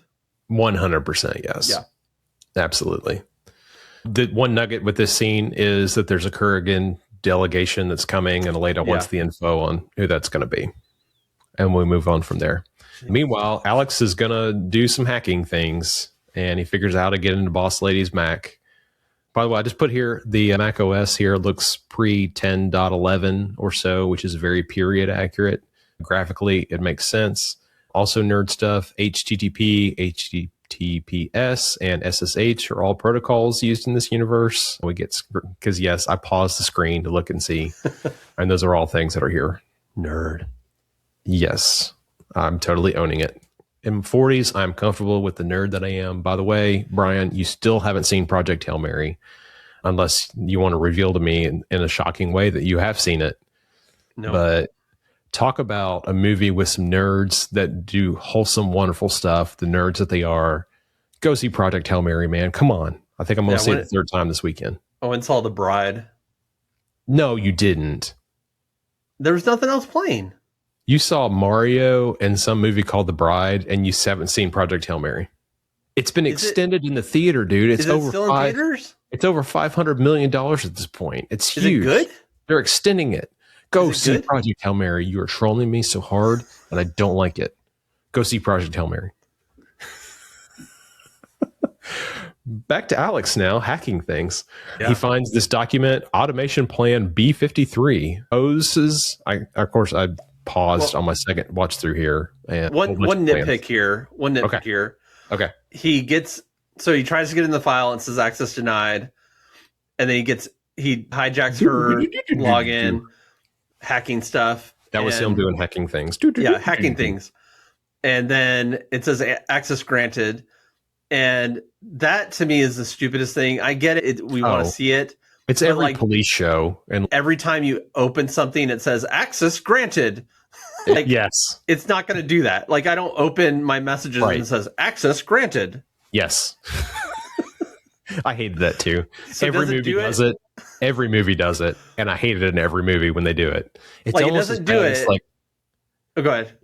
100% yes. Yeah. Absolutely. The one nugget with this scene is that there's a Kurgan delegation that's coming, and Aleda wants the info on who that's going to be. And we move on from there. Meanwhile, Alex is going to do some hacking things, and he figures out how to get into Boss Lady's Mac. By the way, I just put here the Mac OS here looks pre 10.11 or so, which is very period accurate. Graphically, it makes sense. Also nerd stuff, HTTP, HTTPS, and SSH are all protocols used in this universe. We get, because yes, I paused the screen to look and see. And those are all things that are here. Nerd. Yes, I'm totally owning it. In 40s, I'm comfortable with the nerd that I am. By the way, Brian, you still haven't seen Project Hail Mary, unless you want to reveal to me in a shocking way that you have seen it. No. But talk about a movie with some nerds that do wholesome, wonderful stuff, the nerds that they are. Go see Project Hail Mary, man. Come on. I think I'm going to see it the third time this weekend. Oh, and saw The Bride. No, you didn't. There was nothing else playing. You saw Mario and some movie called The Bride, and you haven't seen Project Hail Mary. It's been extended in the theater, dude. It's over still in theaters? It's over $500 million at this point. It's huge. Is it good? They're extending it. Go see Project Hail Mary. You are trolling me so hard, and I don't like it. Go see Project Hail Mary. Back to Alex now, hacking things. Yeah. He finds this document, Automation Plan B53. Poses. I paused on my second watch through here. And one nitpick here. Okay. He tries to get in the file and says access denied. And then he hijacks her login, hacking stuff. That was him doing hacking things. Yeah, hacking things. And then it says access granted. And that to me is the stupidest thing. I get it. We want to see it. It's every police show. And every time you open something, it says access granted. Yes. It's not going to do that. Like, I don't open my messages and it says access granted. Yes. I hated that too. So every movie does it. Every movie does it. And I hate it in every movie when they do it. It's like, almost it doesn't do it. Like, oh, go ahead.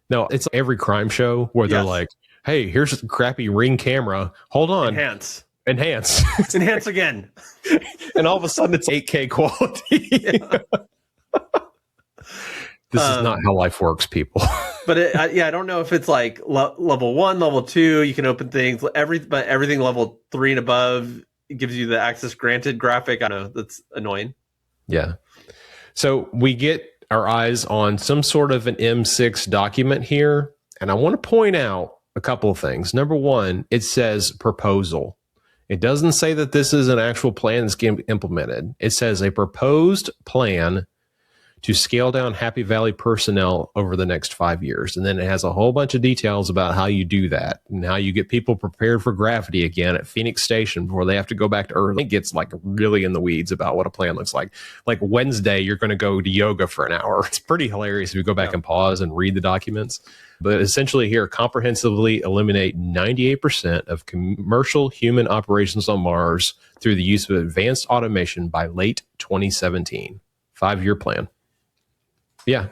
No, it's every crime show where they're like, hey, here's a crappy Ring camera. Hold on. Enhance Enhance again. And all of a sudden it's 8K quality. This is not how life works, people. But I don't know if it's like level 1, level 2, you can open things. But everything level 3 and above gives you the access granted graphic. I know that's annoying. Yeah. So we get our eyes on some sort of an M6 document here. And I want to point out a couple of things. Number one, it says proposal. It doesn't say that this is an actual plan that's getting implemented. It says a proposed plan to scale down Happy Valley personnel over the next 5 years. And then it has a whole bunch of details about how you do that and how you get people prepared for gravity again at Phoenix Station before they have to go back to Earth. It gets like really in the weeds about what a plan looks like. Like Wednesday, you're going to go to yoga for an hour. It's pretty hilarious if you go back and pause and read the documents. But essentially here, comprehensively eliminate 98% of commercial human operations on Mars through the use of advanced automation by late 2017. 5-year plan. Yeah.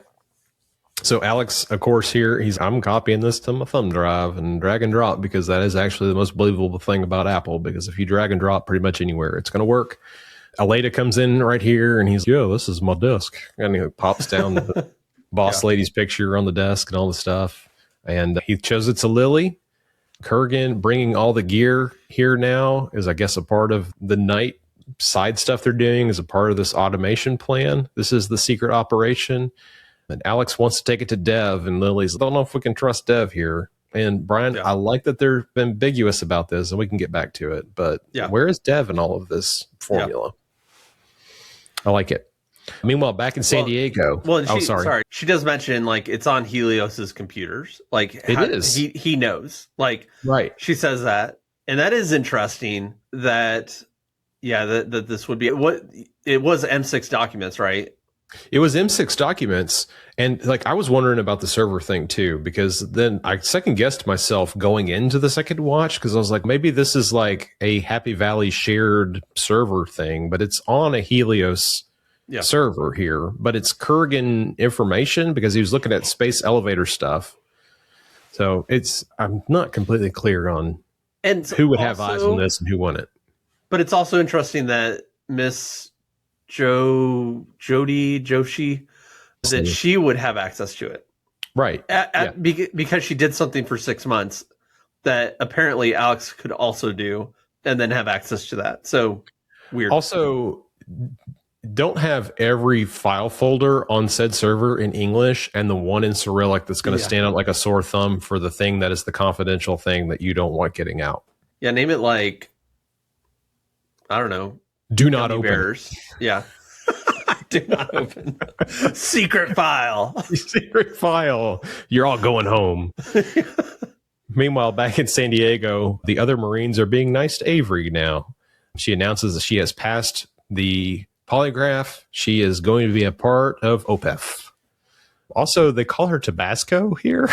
So Alex, of course, here, I'm copying this to my thumb drive and drag and drop because that is actually the most believable thing about Apple, because if you drag and drop pretty much anywhere, it's going to work. Aleda comes in right here and he's, yo, this is my desk. And he pops down the boss lady's picture on the desk and all the stuff. And he shows it to Lily. Kurgan bringing all the gear here now is, I guess, a part of the night side stuff they're doing as a part of this automation plan. This is the secret operation. And Alex wants to take it to Dev, and Lily's, I don't know if we can trust Dev here. And Brian, I like that they're ambiguous about this, and we can get back to it. But where is Dev in all of this formula? I like it. Meanwhile, back in San Diego. Well, she does mention like it's on Helios's computers. Like it is. He knows. Like right. She says that, and that is interesting. That that this would be what it was. M6 documents, right? It was M6 documents. And like, I was wondering about the server thing too, because then I second guessed myself going into the second watch. Cause I was like, maybe this is like a Happy Valley shared server thing, but it's on a Helios server here, but it's Kurgan information because he was looking at space elevator stuff. So I'm not completely clear on who would have eyes on this and who wouldn't. But it's also interesting that Miss Joshi, that she would have access to it. Right. Because she did something for 6 months that apparently Alex could also do and then have access to that. So weird. Also, don't have every file folder on said server in English and the one in Cyrillic that's going to stand out like a sore thumb for the thing that is the confidential thing that you don't want getting out. Yeah, name it like, I don't know. Do not open. Bears. Yeah. Do not open. Secret file. Secret file. You're all going home. Meanwhile, back in San Diego, the other Marines are being nice to Avery now. She announces that she has passed the polygraph. She is going to be a part of OPEF. Also, they call her Tabasco here.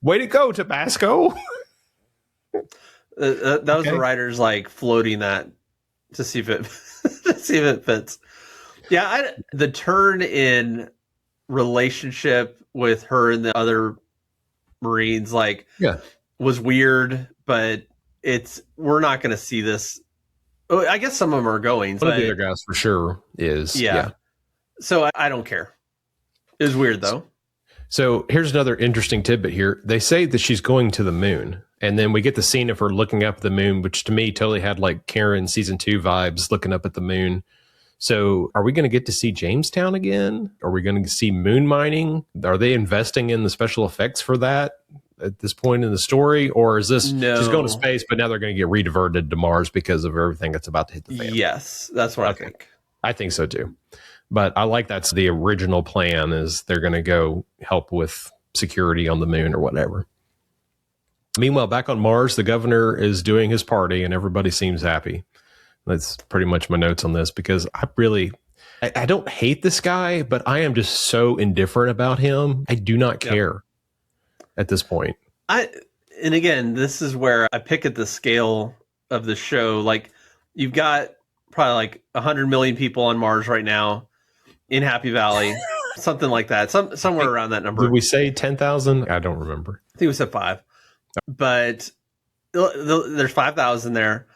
Way to go, Tabasco. That was the writers like floating that to see if it fits. Yeah, the turn in relationship with her and the other Marines was weird, but we're not going to see this. Oh, I guess some of them are going. One of the other guys for sure is. Yeah. So I don't care. It was weird though. So here's another interesting tidbit here. They say that she's going to the moon. And then we get the scene of her looking up at the moon, which to me totally had like Karen season 2 vibes, looking up at the moon. So are we going to get to see Jamestown again? Are we going to see moon mining? Are they investing in the special effects for that at this point in the story? Or is this just going to space, but now they're going to get rediverted to Mars because of everything that's about to hit the fan? Yes, that's what I think. I think so too. But I like that's the original plan, is they're going to go help with security on the moon or whatever. Meanwhile, back on Mars, the governor is doing his party and everybody seems happy. That's pretty much my notes on this, because I don't hate this guy, but I am just so indifferent about him. I do not care at this point. And again, this is where I pick at the scale of the show. Like, you've got probably like 100 million people on Mars right now in Happy Valley, something like that. Somewhere around that number. Did we say 10,000? I don't remember. I think we said 5. But there's 5,000 there.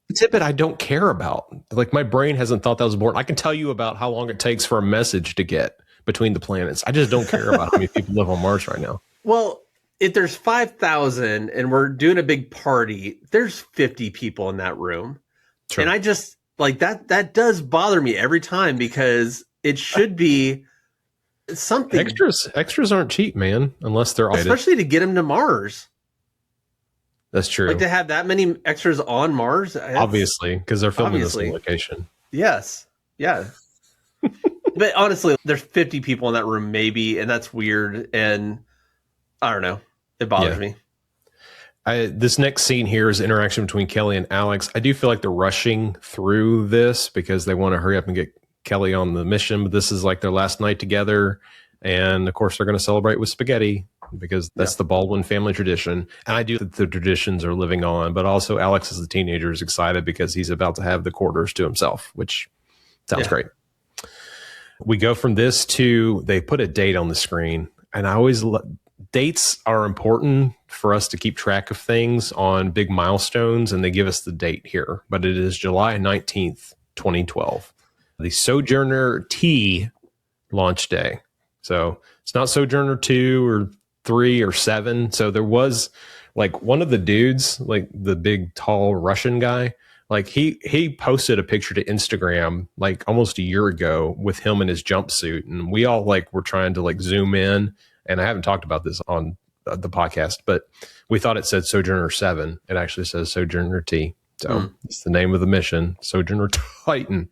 The tidbit I don't care about. Like, my brain hasn't thought that was important. I can tell you about how long it takes for a message to get between the planets. I just don't care about how many people live on Mars right now. Well, if there's 5,000 and we're doing a big party, there's 50 people in that room. True. And I just like that does bother me every time, because it should be something. Extras aren't cheap, man, unless they're especially to get them to Mars. That's true. Like to have that many extras on Mars, Obviously, because they're filming this on location. Yes, yeah. But honestly, there's 50 people in that room, maybe, and that's weird. And I don't know, it bothers me. This next scene here is interaction between Kelly and Alex. I do feel like they're rushing through this because they want to hurry up and get Kelly on the mission. But this is like their last night together, and of course they're going to celebrate with spaghetti because that's the Baldwin family tradition. And I do think the traditions are living on, but also Alex as a teenager is excited because he's about to have the quarters to himself, which sounds great. We go from this to, they put a date on the screen, and I always dates are important for us to keep track of things on big milestones, and they give us the date here, but it is July 19th, 2012, the Sojourner T launch day. So it's not Sojourner 2 or 3 or 7. So there was like one of the dudes, like the big tall Russian guy, like he posted a picture to Instagram like almost a year ago with him in his jumpsuit, and we all like were trying to like zoom in, and I haven't talked about this on the podcast, but we thought it said Sojourner 7. It actually says Sojourner T. So it's the name of the mission, Sojourner Titan.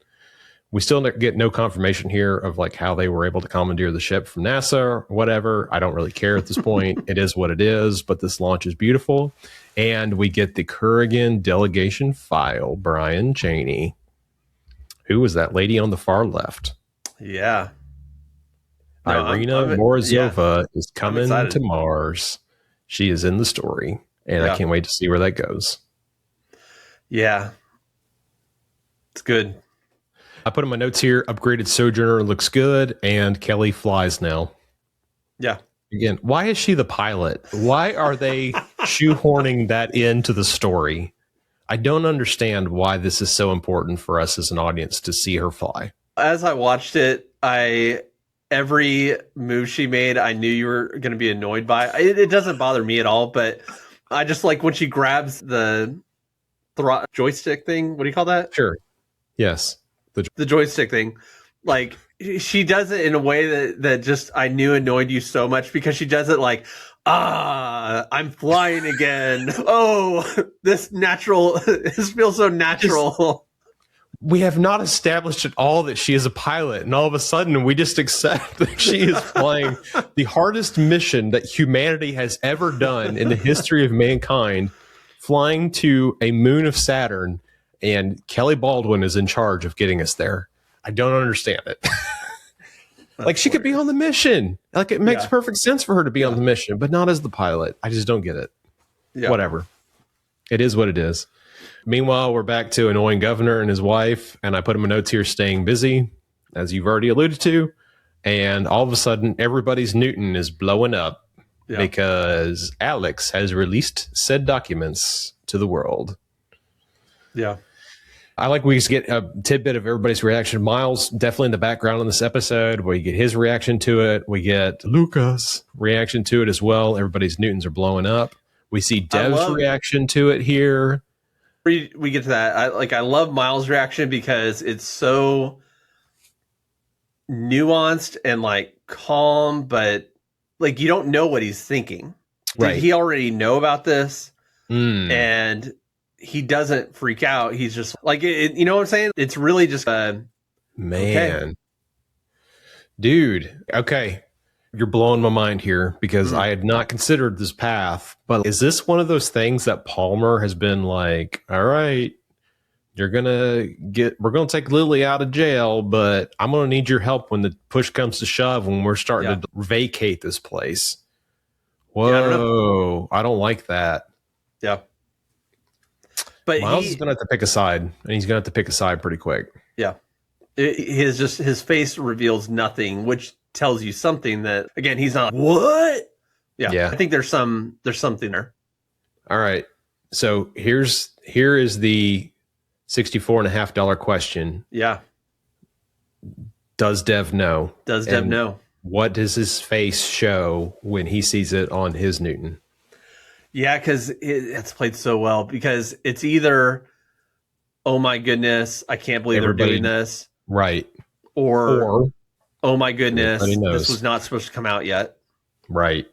We still get no confirmation here of like how they were able to commandeer the ship from NASA or whatever. I don't really care at this point. It is what it is, but this launch is beautiful. And we get the Kurgan delegation file, Brian Cheney. Who was that lady on the far left? Yeah. No, Irina Morozova is coming to Mars. She is in the story, and I can't wait to see where that goes. Yeah. It's good. I put in my notes here, upgraded Sojourner looks good, and Kelly flies now. Yeah. Again, why is she the pilot? Why are they shoehorning that into the story? I don't understand why this is so important for us as an audience to see her fly. As I watched it, every move she made, I knew you were going to be annoyed by. It doesn't bother me at all, but I just like when she grabs the joystick thing. What do you call that? Sure. Yes. The joystick thing. Like, she does it in a way that just I knew annoyed you so much, because she does it like, I'm flying again. Oh, this feels so natural. We have not established at all that she is a pilot, and all of a sudden we just accept that she is flying the hardest mission that humanity has ever done in the history of mankind, flying to a moon of Saturn, and Kelly Baldwin is in charge of getting us there. I don't understand it. Like, she could be on the mission. Like, it makes perfect sense for her to be on the mission, but not as the pilot. I just don't get it. Yeah. Whatever. It is what it is. Meanwhile, we're back to annoying governor and his wife, and I put in my notes here, staying busy, as you've already alluded to, and all of a sudden, everybody's Newton is blowing up because Alex has released said documents to the world. Yeah. I like we just get a tidbit of everybody's reaction. Miles, definitely in the background in this episode, we get his reaction to it. We get Lucas' reaction to it as well. Everybody's Newtons are blowing up. We see Dev's reaction to it here. We get to that. I love Miles' reaction because it's so nuanced and like calm, but like you don't know what he's thinking. Right. Did he already know about this? And he doesn't freak out. He's just like, you know what I'm saying? It's really just dude. Okay. You're blowing my mind here because I had not considered this path, but is this one of those things that Palmer has been like, all right, we're going to take Lily out of jail, but I'm going to need your help when the push comes to shove, when we're starting to vacate this place. Whoa. I don't like that. Yeah. But Miles is going to have to pick a side, and he's going to have to pick a side pretty quick. Yeah. His face reveals nothing, which tells you something that, again, he's not, what? Yeah. I think there's something there. All right. So here is the $64.50 question. Yeah. Does Dev know? Dev know? What does his face show when he sees it on his Newton? Yeah, because it's played so well, because it's either, oh my goodness, I can't believe they're doing this. Right. Or oh my goodness, this was not supposed to come out yet. Right.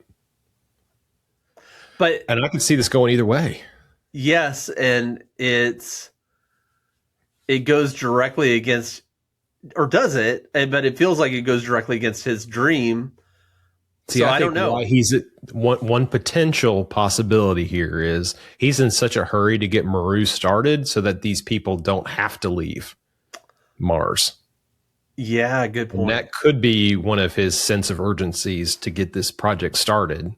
And I can see this going either way. Yes, and it goes directly against, or does it? But it feels like it goes directly against his dream. See, So I I don't think know. why he's one potential possibility here is he's in such a hurry to get Maru started so that these people don't have to leave Mars. Yeah, good And point. that could be one of his sense of urgencies to get this project started.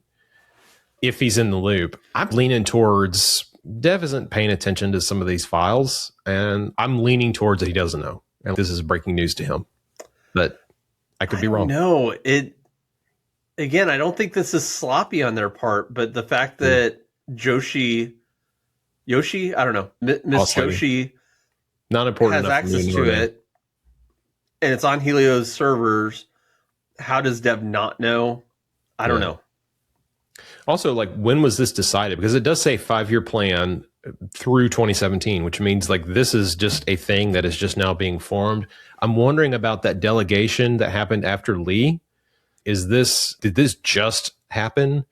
If he's in the loop, I'm leaning towards Dev isn't paying attention to some of these files, and I'm leaning towards that he doesn't know. And this is breaking news to him. But I could I be don't wrong. know. Again, I don't think this is sloppy on their part, but the fact that Yoshi, I don't know, Miss Also, Yoshi not important has enough for me access to know to that. it, and it's on Helios servers. How does Dev not know? I don't know. Also, like, when was this decided? Because it does say 5-year plan through 2017, which means like this is just a thing that is just now being formed. I'm wondering about that delegation that happened after Lee. Did this just happen?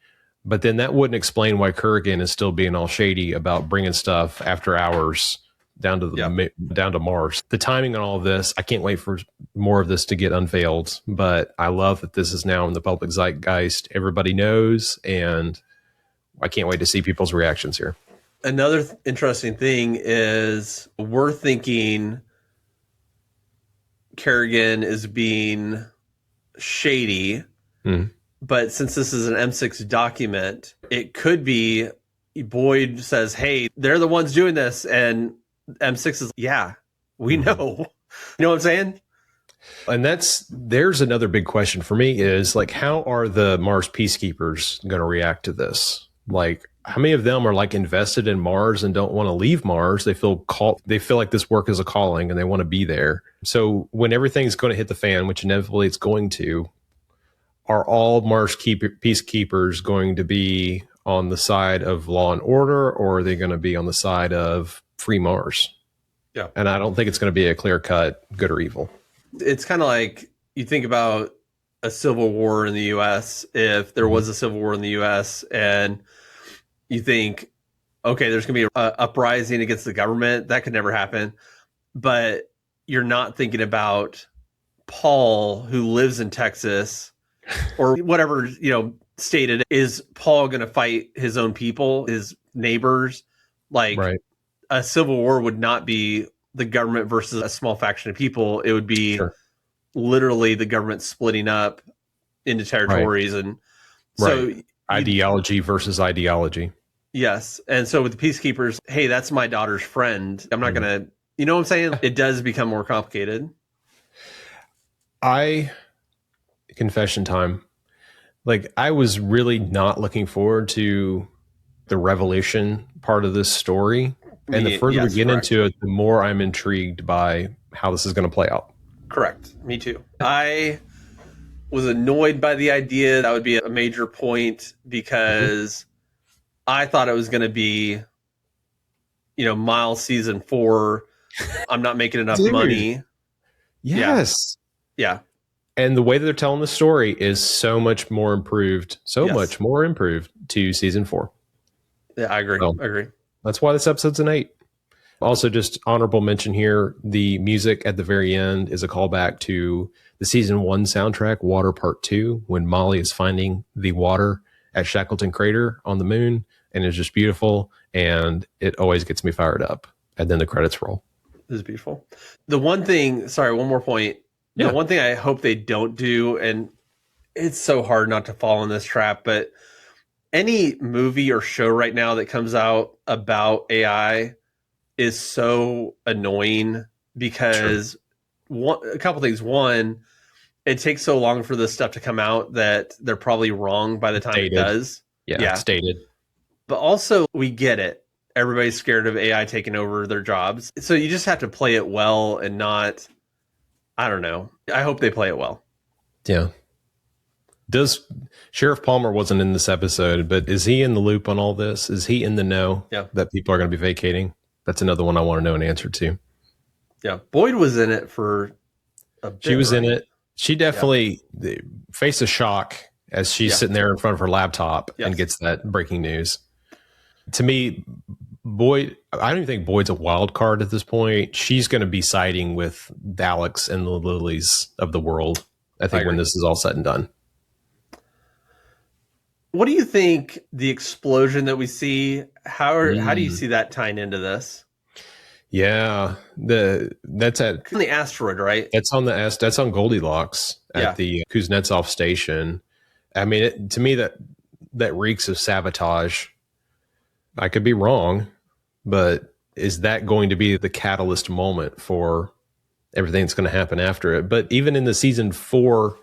But then that wouldn't explain why Kurgan is still being all shady about bringing stuff after hours down to Mars. The timing on all of this, I can't wait for more of this to get unveiled. But I love that this is now in the public zeitgeist. Everybody knows, and I can't wait to see people's reactions here. Another interesting thing is we're thinking Kerrigan is being shady, but since this is an M6 document, it could be Boyd says, "Hey, they're the ones doing this," and M6 is, "Yeah, we know." You know what I'm saying? And there's another big question for me is like, how are the Mars peacekeepers going to react to this? Like, how many of them are like invested in Mars and don't want to leave Mars? They feel like this work is a calling and they want to be there. So when everything's going to hit the fan, which inevitably it's going to, are all Mars peacekeepers going to be on the side of law and order, or are they going to be on the side of free Mars? Yeah. And I don't think it's going to be a clear cut good or evil. It's kind of like you think about a civil war in the U.S. If there was a civil war in the U.S. and you think, okay, there's going to be an uprising against the government, that could never happen. But you're not thinking about Paul, who lives in Texas or whatever, state it is. Paul going to fight his own people, his neighbors? Like, right. A civil war would not be the government versus a small faction of people. It would be literally the government splitting up into territories. Right. And so ideology versus ideology. Yes. And so with the peacekeepers, hey, that's my daughter's friend. I'm not going to, you know what I'm saying? It does become more complicated. Confession time. Like, I was really not looking forward to the revelation part of this story. And the further we get into it, the more I'm intrigued by how this is going to play out. Correct. Me too. I was annoyed by the idea. That would be a major point because I thought it was going to be, Miles season 4. I'm not making enough money. Yes. Yeah. And the way that they're telling the story is so much more improved, to season 4. Yeah, I agree. I agree. That's why this episode's an 8. Also, just honorable mention here, the music at the very end is a callback to the season 1 soundtrack, Water Part 2, when Molly is finding the water at Shackleton Crater on the moon, and it's just beautiful, and it always gets me fired up. And then the credits roll. It is beautiful. The one thing, one more point. Yeah. The one thing I hope they don't do, and it's so hard not to fall in this trap, but any movie or show right now that comes out about AI is so annoying because a couple things. One, it takes so long for this stuff to come out that they're probably wrong by the time it does. Yeah, stated. But also, we get it. Everybody's scared of AI taking over their jobs. So you just have to play it well and not, I don't know. I hope they play it well. Yeah. Sheriff Palmer wasn't in this episode, but is he in the loop on all this? Is he in the know that people are going to be vacating? That's another one I want to know an answer to. Yeah. Boyd was in it for a bit. She was in it. She definitely faced a shock as she's sitting there in front of her laptop and gets that breaking news. To me, Boyd, I don't even think Boyd's a wild card at this point. She's going to be siding with Alex and the Lilies of the world, I think, when this is all said and done. What do you think the explosion that we see, how do you see that tying into this? Yeah, that's on the asteroid, right? That's on Goldilocks at the Kuznetsov station. I mean, to me that reeks of sabotage. I could be wrong, but is that going to be the catalyst moment for everything that's going to happen after it? But even in the season 4,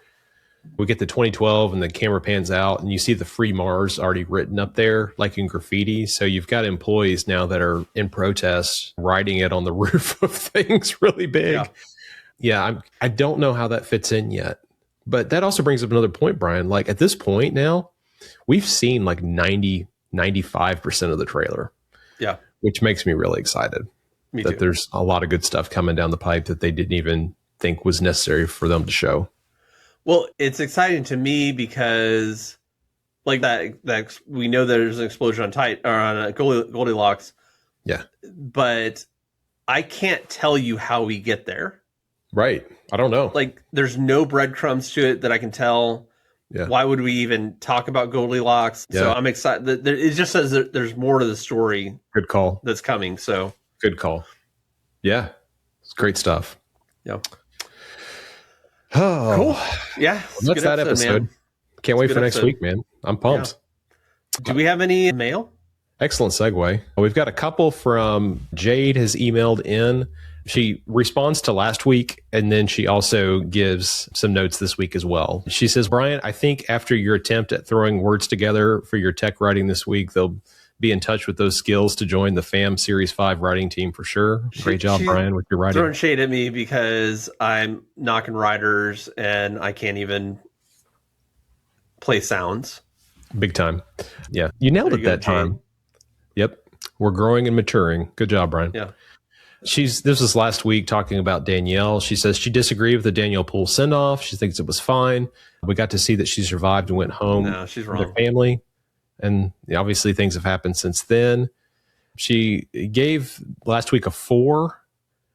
we get to 2012 and the camera pans out and you see the Free Mars already written up there, like in graffiti. So you've got employees now that are in protest, writing it on the roof of things really big. I don't know how that fits in yet. But that also brings up another point, Brian. Like at this point now, we've seen like 95% of the trailer. Yeah. Which makes me really excited. Me too. There's a lot of good stuff coming down the pipe that they didn't even think was necessary for them to show. Well, it's exciting to me because like that we know there's an explosion on Goldilocks. Yeah. But I can't tell you how we get there. Right. I don't know. Like there's no breadcrumbs to it that I can tell. Yeah. Why would we even talk about Goldilocks? Yeah. So I'm excited. It just says that there's more to the story. Good call. That's coming. So good call. Yeah. It's great stuff. Yeah. Oh, cool. Yeah. Well, that's that episode. Man. Can't wait for next week, man. I'm pumped. Yeah. Do we have any mail? Excellent segue. We've got a couple from Jade has emailed in. She responds to last week, and then she also gives some notes this week as well. She says, Brian, I think after your attempt at throwing words together for your tech writing this week, they'll be in touch with those skills to join the FAM Series 5 writing team for sure. Great job, Brian, with your writing. Throwing shade at me because I'm knocking writers and I can't even play sounds. Big time. Yeah. You nailed it that time. Yep. We're growing and maturing. Good job, Brian. Yeah. This was last week talking about Danielle. She says she disagreed with the Danielle Poole send-off. She thinks it was fine. We got to see that she survived and went home with her family. And obviously things have happened since then. She gave last week a 4.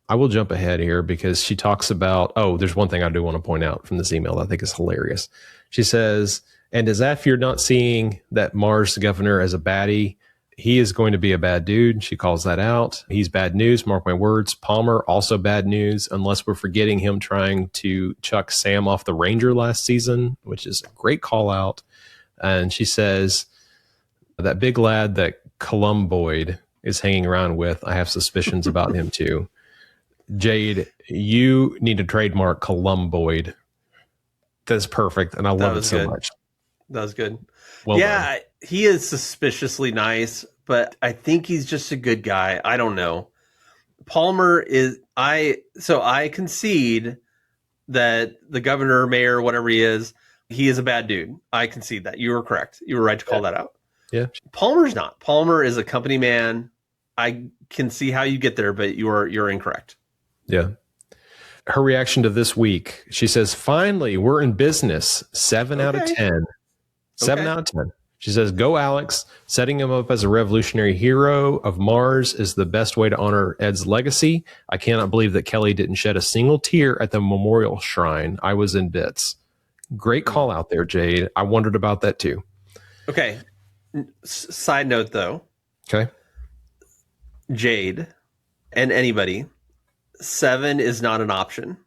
I will jump ahead here because she talks about, there's one thing I do want to point out from this email that I think is hilarious. She says, and as if you're not seeing that Mars governor as a baddie, he is going to be a bad dude. She calls that out. He's bad news. Mark my words. Palmer, also bad news, unless we're forgetting him trying to chuck Sam off the Ranger last season, which is a great call out. And she says, that big lad that Columboid is hanging around with, I have suspicions about him too. Jade, you need to trademark Columboid. That's perfect. And I love it so much. That was good. Well done. He is suspiciously nice, but I think he's just a good guy. I don't know. Palmer is so I concede that the governor, mayor, whatever he is a bad dude. I concede that. You were correct. You were right to call that out. Yeah. Palmer's not. Palmer is a company man. I can see how you get there, but you're incorrect. Yeah. Her reaction to this week, she says, finally, we're in business. 7 out of 10. 7 out of 10. She says, go Alex. Setting him up as a revolutionary hero of Mars is the best way to honor Ed's legacy. I cannot believe that Kelly didn't shed a single tear at the memorial shrine. I was in bits. Great call out there, Jade. I wondered about that too. Okay. Side note though. Okay. Jade and anybody, 7 is not an option.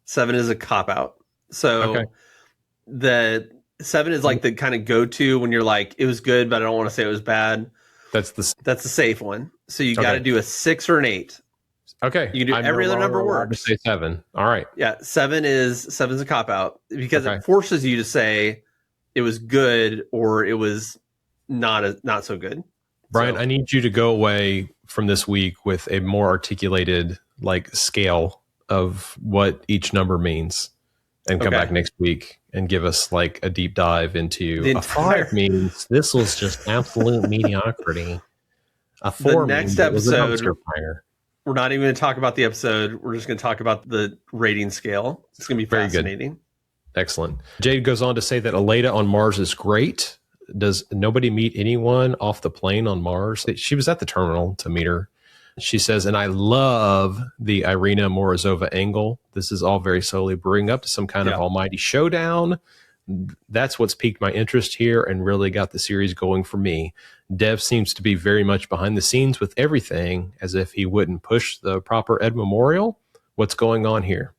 7 is a cop out. So the 7 is like the kind of go-to when you're like, it was good, but I don't want to say it was bad. That's the safe one. So you got to do a 6 or an 8. Okay. You can do every other number works. To say 7. All right. Yeah. 7's a cop out because it forces you to say it was good or it was not so good. Brian, I need you to go away from this week with a more articulated scale of what each number means and come back next week and give us a deep dive into a 5 means this was just absolute mediocrity. A 4 the next episode, we're not even going to talk about the episode. We're just going to talk about the rating scale. It's going to be fascinating. Very good. Excellent. Jade goes on to say that Aleda on Mars is great. does nobody meet anyone off the plane on Mars? She was at the terminal to meet her. She says, and I love the Irina Morozova angle. This is all very slowly brewing up to some kind of almighty showdown. That's what's piqued my interest here and really got the series going for me. Dev seems to be very much behind the scenes with everything, as if he wouldn't push the proper Ed Memorial. What's going on here?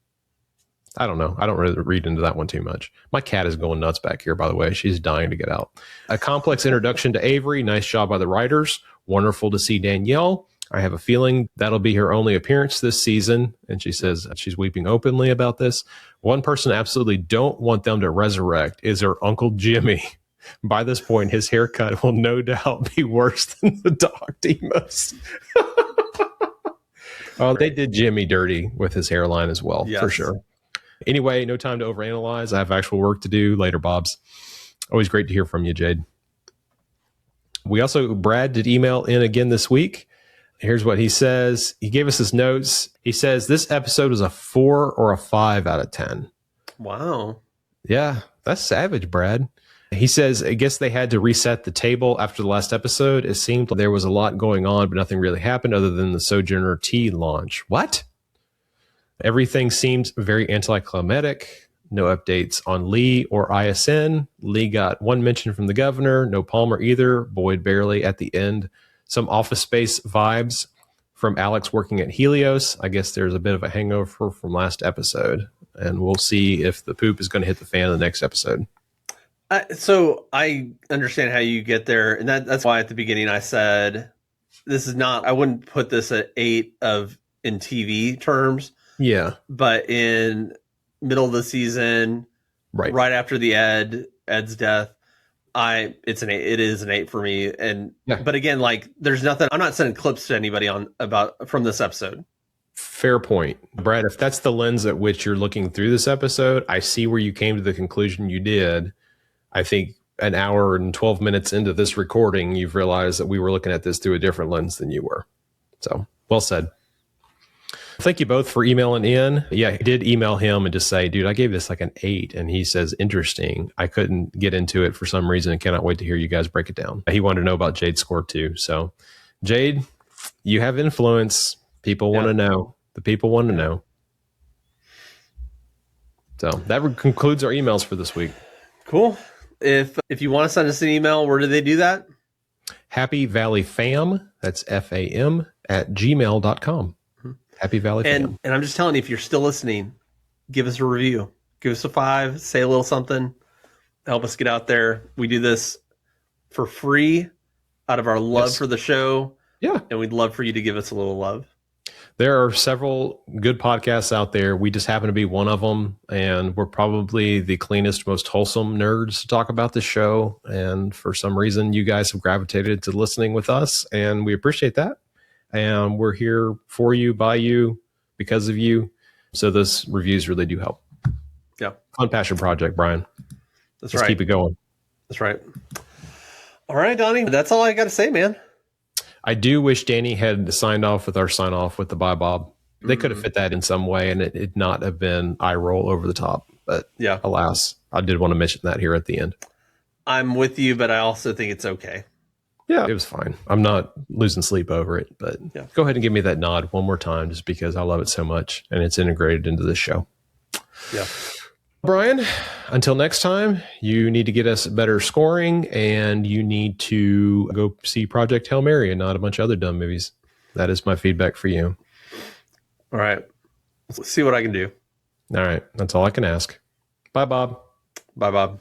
I don't know. I don't really read into that one too much. My cat is going nuts back here, by the way. She's dying to get out. A complex introduction to Avery. Nice job by the writers. Wonderful to see Danielle. I have a feeling that'll be her only appearance this season. And she says she's weeping openly about this. One person I absolutely don't want them to resurrect is her Uncle Jimmy. By this point, his haircut will no doubt be worse than the Doc Demos. Oh, they did Jimmy dirty with his hairline as well, for sure. Anyway, no time to overanalyze. I have actual work to do. Later, Bobs. Always great to hear from you, Jade. Brad did email in again this week. Here's what he says. He gave us his notes. He says, this episode is a 4 or a 5 out of 10. Wow. Yeah, that's savage, Brad. He says, I guess they had to reset the table after the last episode. It seemed like there was a lot going on, but nothing really happened other than the Sojourner T launch. What? Everything seems very anticlimactic. No updates on Lee or ISN. Lee got one mention from the governor. No Palmer either. Boyd barely at the end. Some Office Space vibes from Alex working at Helios. I guess there's a bit of a hangover from last episode. And we'll see if the poop is going to hit the fan in the next episode. So I understand how you get there. And that's why at the beginning I said, I wouldn't put this at 8 in TV terms. Yeah. But in middle of the season, right after the Ed's death, it's an 8. It is an 8 for me. And but again, like there's nothing. I'm not sending clips to anybody from this episode. Fair point, Brad. If that's the lens at which you're looking through this episode, I see where you came to the conclusion you did. I think an hour and 12 minutes into this recording, you've realized that we were looking at this through a different lens than you were. So well said. Thank you both for emailing in. Yeah, I did email him and just say, dude, I gave this like an 8. And he says, interesting. I couldn't get into it for some reason and cannot wait to hear you guys break it down. He wanted to know about Jade's score too. So Jade, you have influence. People want to know. The people want to know. So that concludes our emails for this week. Cool. If you want to send us an email, where do they do that? Happy Valley Fam, that's FAM, @gmail.com. Happy Valley Fam. And I'm just telling you, if you're still listening, give us a review. Give us a 5, say a little something, help us get out there. We do this for free out of our love for the show. Yeah. And we'd love for you to give us a little love. There are several good podcasts out there. We just happen to be one of them, and we're probably the cleanest, most wholesome nerds to talk about the show. And for some reason, you guys have gravitated to listening with us, and we appreciate that. And we're here for you, by you, because of you. So those reviews really do help. Yeah. Fun passion project, Brian. Let's keep it going. That's right. All right, Donnie. That's all I got to say, man. I do wish Danny had signed off with our sign off with the bye, Bob. They could have fit that in some way, and it not have been eye roll over the top. But alas, I did want to mention that here at the end. I'm with you, but I also think it's okay. Yeah, it was fine. I'm not losing sleep over it, but go ahead and give me that nod one more time just because I love it so much and it's integrated into this show. Yeah. Brian, until next time, you need to get us better scoring and you need to go see Project Hail Mary and not a bunch of other dumb movies. That is my feedback for you. All right. Let's see what I can do. All right. That's all I can ask. Bye, Bob. Bye, Bob.